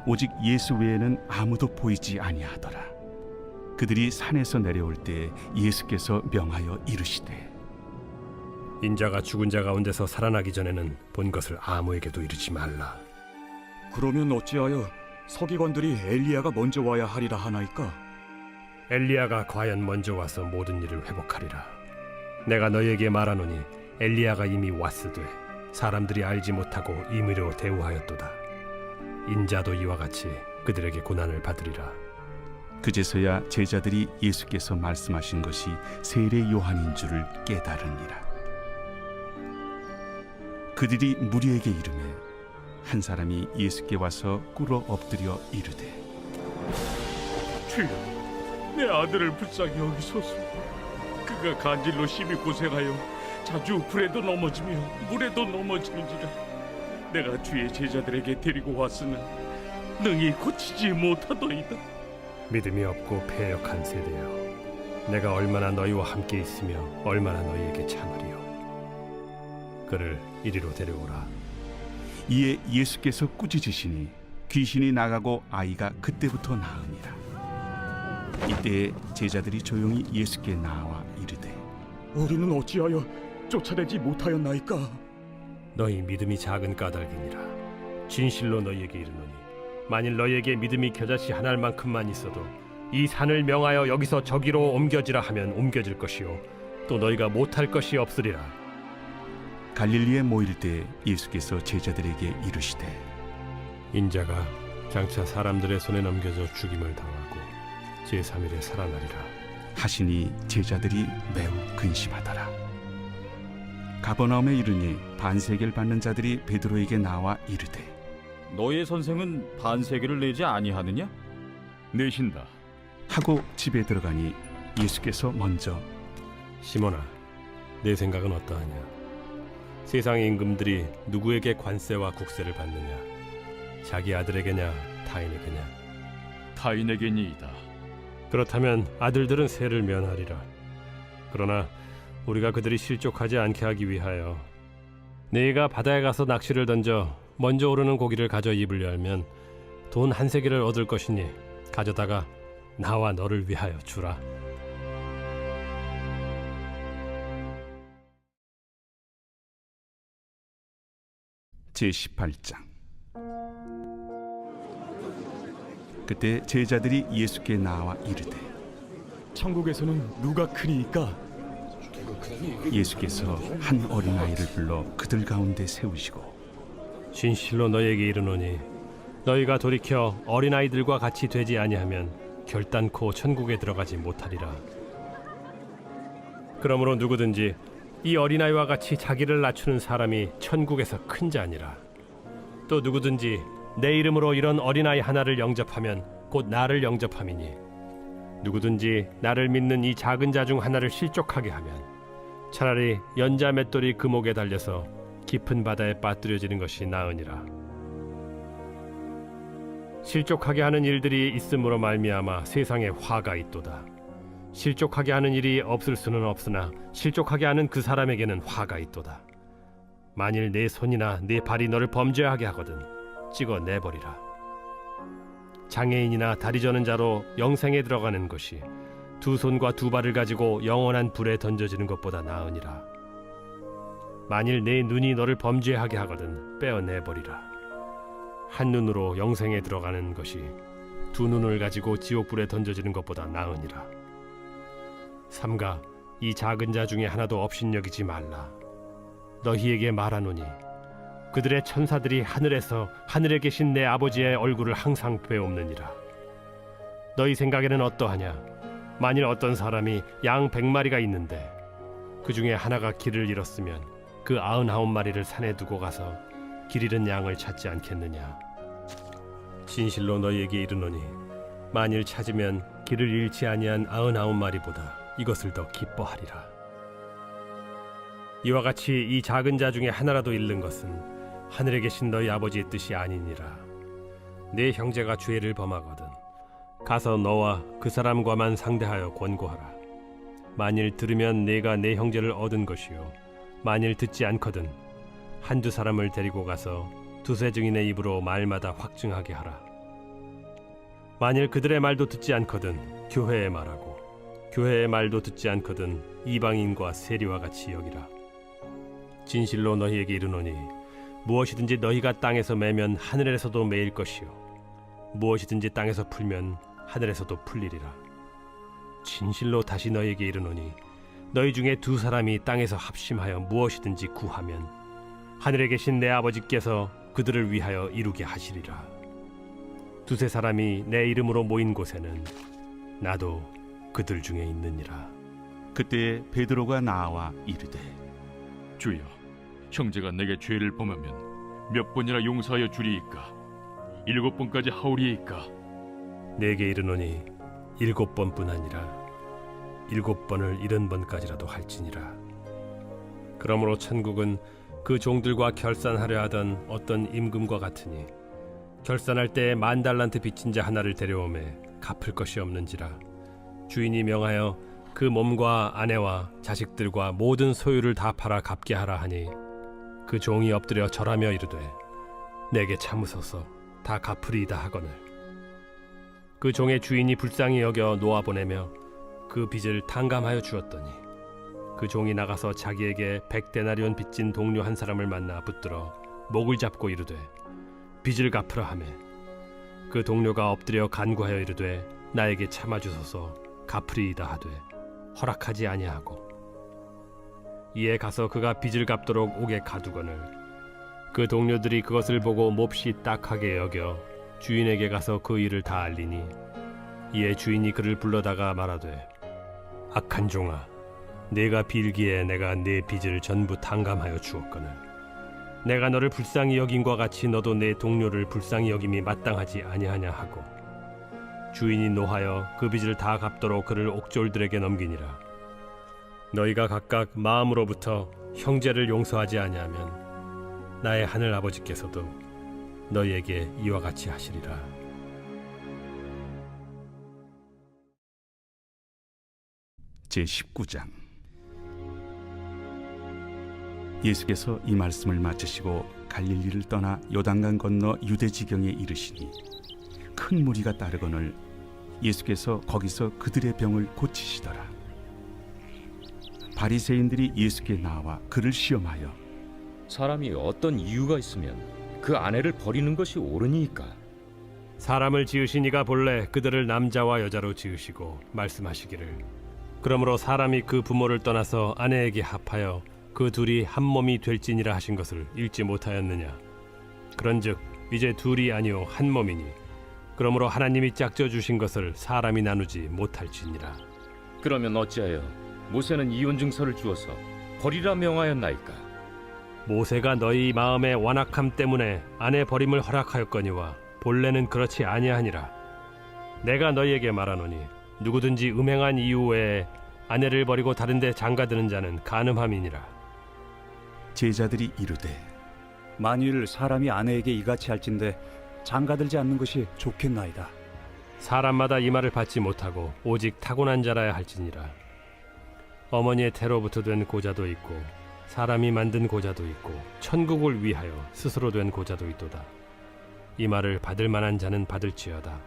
[SPEAKER 1] 오직 예수 외에는 아무도 보이지 아니하더라. 그들이 산에서 내려올 때 예수께서 명하여 이르시되
[SPEAKER 2] 인자가 죽은 자 가운데서 살아나기 전에는 본 것을 아무에게도 이르지 말라.
[SPEAKER 3] 그러면 어찌하여 서기관들이 엘리야가 먼저 와야 하리라 하나이까?
[SPEAKER 2] 엘리야가 과연 먼저 와서 모든 일을 회복하리라. 내가 너희에게 말하노니 엘리야가 이미 왔으되 사람들이 알지 못하고 임의로 대우하였도다. 인자도 이와 같이 그들에게 고난을 받으리라.
[SPEAKER 1] 그제서야 제자들이 예수께서 말씀하신 것이 세례 요한인 줄을 깨달으니라. 그들이 무리에게 이르매 한 사람이 예수께 와서 꿇어 엎드려 이르되
[SPEAKER 9] 주여, 내 아들을 불쌍히 여기소서. 그가 간질로 심히 고생하여 자주 불에도 넘어지며 물에도 넘어지는지라. 내가 주의 제자들에게 데리고 왔으나 능히 고치지 못하더이다.
[SPEAKER 2] 믿음이 없고 패역한 세대여, 내가 얼마나 너희와 함께 있으며 얼마나 너희에게 참으리요. 그를 이리로 데려오라.
[SPEAKER 1] 이에 예수께서 꾸짖으시니 귀신이 나가고 아이가 그때부터 나으니라. 이때 제자들이 조용히 예수께 나와 이르되
[SPEAKER 3] 우리는 어찌하여 쫓아내지 못하였나이까?
[SPEAKER 2] 너희 믿음이 작은 까닭이니라. 진실로 너희에게 이르노니 만일 너희에게 믿음이 겨자씨 한 알만큼만 있어도 이 산을 명하여 여기서 저기로 옮겨지라 하면 옮겨질 것이요 또 너희가 못할 것이 없으리라.
[SPEAKER 1] 갈릴리에 모일 때 예수께서 제자들에게 이르시되
[SPEAKER 2] 인자가 장차 사람들의 손에 넘겨져 죽임을 당하고 제3일에 살아나리라
[SPEAKER 1] 하시니 제자들이 매우 근심하더라. 가버나움에 이르니 반세계를 받는 자들이 베드로에게 나와 이르되
[SPEAKER 3] 너의 선생은 반세계를 내지 아니하느냐?
[SPEAKER 9] 내신다.
[SPEAKER 1] 하고 집에 들어가니 예수께서 먼저
[SPEAKER 2] 시몬아, 내 생각은 어떠하냐? 세상의 임금들이 누구에게 관세와 국세를 받느냐? 자기 아들에게냐 타인에게냐?
[SPEAKER 9] 타인에게니이다.
[SPEAKER 2] 그렇다면 아들들은 세를 면하리라. 그러나 우리가 그들이 실족하지 않게 하기 위하여 네가 바다에 가서 낚시를 던져 먼저 오르는 고기를 가져 입을 열면 돈 한 세겔을 얻을 것이니 가져다가 나와 너를 위하여 주라.
[SPEAKER 1] 제18장. 그때 제자들이 예수께 나와 이르되
[SPEAKER 3] 천국에서는 누가 크니까?
[SPEAKER 1] 예수께서 한 어린아이를 불러 그들 가운데 세우시고
[SPEAKER 2] 진실로 너희에게 이르노니 너희가 돌이켜 어린아이들과 같이 되지 아니하면 결단코 천국에 들어가지 못하리라. 그러므로 누구든지 이 어린아이와 같이 자기를 낮추는 사람이 천국에서 큰 자니라. 또 누구든지 내 이름으로 이런 어린아이 하나를 영접하면 곧 나를 영접함이니 누구든지 나를 믿는 이 작은 자 중 하나를 실족하게 하면 차라리 연자 맷돌이 그 목에 달려서 깊은 바다에 빠뜨려지는 것이 나으니라. 실족하게 하는 일들이 있음으로 말미암아 세상에 화가 있도다. 실족하게 하는 일이 없을 수는 없으나 실족하게 하는 그 사람에게는 화가 있도다. 만일 내 손이나 내 발이 너를 범죄하게 하거든 찍어 내버리라. 장애인이나 다리 저는 자로 영생에 들어가는 것이 두 손과 두 발을 가지고 영원한 불에 던져지는 것보다 나으니라. 만일 내 눈이 너를 범죄하게 하거든 빼어내버리라. 한 눈으로 영생에 들어가는 것이 두 눈을 가지고 지옥불에 던져지는 것보다 나으니라. 삼가 이 작은 자 중에 하나도 업신여기지 말라. 너희에게 말하노니 그들의 천사들이 하늘에서 하늘에 계신 내 아버지의 얼굴을 항상 뵈옵느니라. 너희 생각에는 어떠하냐? 만일 어떤 사람이 양 100마리가 있는데 그 중에 하나가 길을 잃었으면 그 99마리를 산에 두고 가서 길 잃은 양을 찾지 않겠느냐? 진실로 너희에게 이르노니 만일 찾으면 길을 잃지 아니한 99마리보다 이것을 더 기뻐하리라. 이와 같이 이 작은 자 중에 하나라도 잃는 것은 하늘에 계신 너희 아버지의 뜻이 아니니라. 네 형제가 죄를 범하거든 가서 너와 그 사람과만 상대하여 권고하라. 만일 들으면 네가 네 형제를 얻은 것이요 만일 듣지 않거든 한두 사람을 데리고 가서 두세 증인의 입으로 말마다 확증하게 하라. 만일 그들의 말도 듣지 않거든 교회의 말하고 교회의 말도 듣지 않거든 이방인과 세리와 같이 여기라. 진실로 너희에게 이르노니 무엇이든지 너희가 땅에서 매면 하늘에서도 매일 것이요 무엇이든지 땅에서 풀면 하늘에서도 풀리리라. 진실로 다시 너희에게 이르노니 너희 중에 두 사람이 땅에서 합심하여 무엇이든지 구하면 하늘에 계신 내 아버지께서 그들을 위하여 이루게 하시리라. 두세 사람이 내 이름으로 모인 곳에는 나도 그들 중에 있느니라.
[SPEAKER 1] 그때 베드로가 나와 이르되
[SPEAKER 9] 주여, 형제가 내게 죄를 범하면 몇 번이나 용서하여 주리이까? 7번까지 하오리이까?
[SPEAKER 2] 내게 이르노니 7번뿐 아니라 7번을 70번까지라도 할지니라. 그러므로 천국은 그 종들과 결산하려 하던 어떤 임금과 같으니 결산할 때 10,000달란트 빚진 자 하나를 데려오매 갚을 것이 없는지라 주인이 명하여 그 몸과 아내와 자식들과 모든 소유를 다 팔아 갚게 하라 하니 그 종이 엎드려 절하며 이르되 내게 참으소서 다 갚으리이다 하거늘 그 종의 주인이 불쌍히 여겨 놓아보내며 그 빚을 탕감하여 주었더니 그 종이 나가서 자기에게 100데나리온 빚진 동료 한 사람을 만나 붙들어 목을 잡고 이르되 빚을 갚으라 하매 그 동료가 엎드려 간구하여 이르되 나에게 참아주소서 갚으리이다 하되 허락하지 아니하고 이에 가서 그가 빚을 갚도록 옥에 가두거늘 그 동료들이 그것을 보고 몹시 딱하게 여겨 주인에게 가서 그 일을 다 알리니 이에 주인이 그를 불러다가 말하되 악한 종아 네가 빌기에 내가 네 빚을 전부 탕감하여 주었거늘 내가 너를 불쌍히 여김과 같이 너도 내 동료를 불쌍히 여김이 마땅하지 아니하냐 하고 주인이 노하여 그 빚을 다 갚도록 그를 옥졸들에게 넘기니라. 너희가 각각 마음으로부터 형제를 용서하지 아니하면 나의 하늘 아버지께서도 너희에게 이와 같이 하시리라.
[SPEAKER 1] 제19장. 예수께서 이 말씀을 마치시고 갈릴리를 떠나 요단강 건너 유대 지경에 이르시니 큰 무리가 따르거늘 예수께서 거기서 그들의 병을 고치시더라. 바리새인들이 예수께 나와 그를 시험하여
[SPEAKER 5] 사람이 어떤 이유가 있으면 그 아내를 버리는 것이 옳으니까?
[SPEAKER 2] 사람을 지으신 이가 본래 그들을 남자와 여자로 지으시고 말씀하시기를 그러므로 사람이 그 부모를 떠나서 아내에게 합하여 그 둘이 한 몸이 될지니라 하신 것을 읽지 못하였느냐? 그런즉 이제 둘이 아니요 한 몸이니 그러므로 하나님이 짝져 주신 것을 사람이 나누지 못할지니라.
[SPEAKER 5] 그러면 어찌하여 모세는 이혼 증서를 주어서 버리라 명하였나이까?
[SPEAKER 2] 모세가 너희 마음의 완악함 때문에 아내 버림을 허락하였거니와 본래는 그렇지 아니하니라. 내가 너희에게 말하노니 누구든지 음행한 이유 외에 아내를 버리고 다른 데 장가드는 자는 간음함이니라.
[SPEAKER 1] 제자들이 이르되
[SPEAKER 11] 만일 사람이 아내에게 이같이 할진대 장가들지 않는 것이 좋겠나이다.
[SPEAKER 2] 사람마다 이 말을 받지 못하고 오직 타고난 자라야 할지니라. 어머니의 태로부터 된 고자도 있고 사람이 만든 고자도 있고 천국을 위하여 스스로 된 고자도 있도다. 이 말을 받을 만한 자는 받을지어다.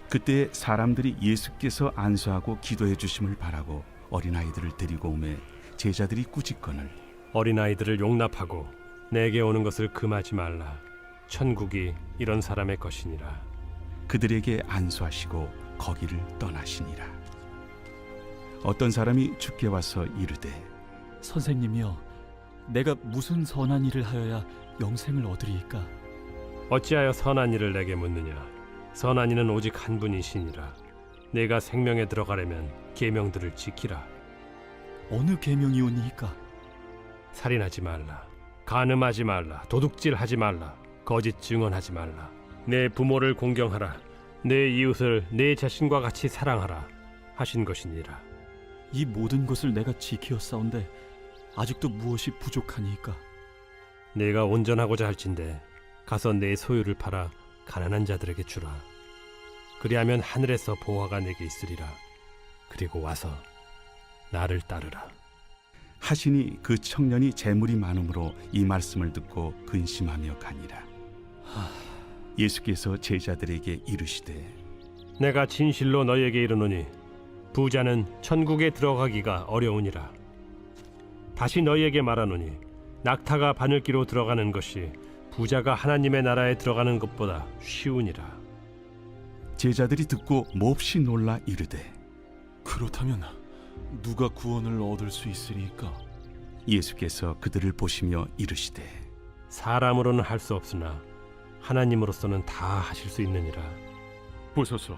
[SPEAKER 1] 그때 사람들이 예수께서 안수하고 기도해 주심을 바라고 어린아이들을 데리고 오매 제자들이 꾸짖거늘
[SPEAKER 2] 어린아이들을 용납하고 내게 오는 것을 금하지 말라. 천국이 이런 사람의 것이니라.
[SPEAKER 1] 그들에게 안수하시고 거기를 떠나시니라. 어떤 사람이 주께 와서 이르되
[SPEAKER 12] 선생님이여, 내가 무슨 선한 일을 하여야 영생을 얻으리이까?
[SPEAKER 2] 어찌하여 선한 일을 내게 묻느냐? 선한 이는 오직 한 분이시니라. 내가 생명에 들어가려면 계명들을 지키라.
[SPEAKER 12] 어느 계명이오니이까?
[SPEAKER 2] 살인하지 말라, 간음하지 말라, 도둑질하지 말라, 거짓 증언하지 말라, 내 부모를 공경하라, 내 이웃을 내 자신과 같이 사랑하라 하신 것이니라.
[SPEAKER 12] 이 모든 것을 내가 지키었사온데 아직도 무엇이 부족하니이까?
[SPEAKER 2] 내가 온전하고자 할진대 가서 내 소유를 팔아 가난한 자들에게 주라. 그리하면 하늘에서 보화가 내게 있으리라. 그리고 와서 나를 따르라.
[SPEAKER 1] 하시니 그 청년이 재물이 많음으로 이 말씀을 듣고 근심하며 가니라. 예수께서 제자들에게 이르시되
[SPEAKER 2] 내가 진실로 너희에게 이르노니 부자는 천국에 들어가기가 어려우니라. 다시 너희에게 말하노니 낙타가 바늘기로 들어가는 것이 부자가 하나님의 나라에 들어가는 것보다 쉬우니라.
[SPEAKER 1] 제자들이 듣고 몹시 놀라 이르되
[SPEAKER 6] 그렇다면 누가 구원을 얻을 수 있으리까?
[SPEAKER 1] 예수께서 그들을 보시며 이르시되
[SPEAKER 2] 사람으로는 할 수 없으나 하나님으로서는 다 하실 수 있느니라.
[SPEAKER 9] 보소서,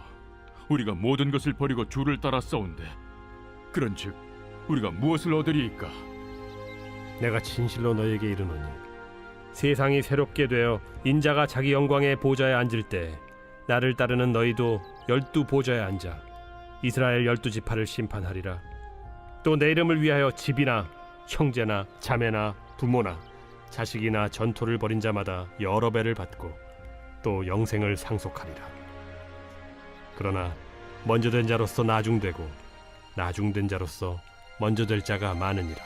[SPEAKER 9] 우리가 모든 것을 버리고 주를 따라 싸운데 그런즉 우리가 무엇을 얻으리이까?
[SPEAKER 2] 내가 진실로 너희에게 이르노니 세상이 새롭게 되어 인자가 자기 영광의 보좌에 앉을 때 나를 따르는 너희도 12 보좌에 앉아 이스라엘 12지파를 심판하리라. 또 내 이름을 위하여 집이나 형제나 자매나 부모나 자식이나 전토를 벌인 자마다 여러 배를 받고 또 영생을 상속하리라. 그러나 먼저 된 자로서 나중되고 나중된 자로서 먼저 될 자가 많으니라.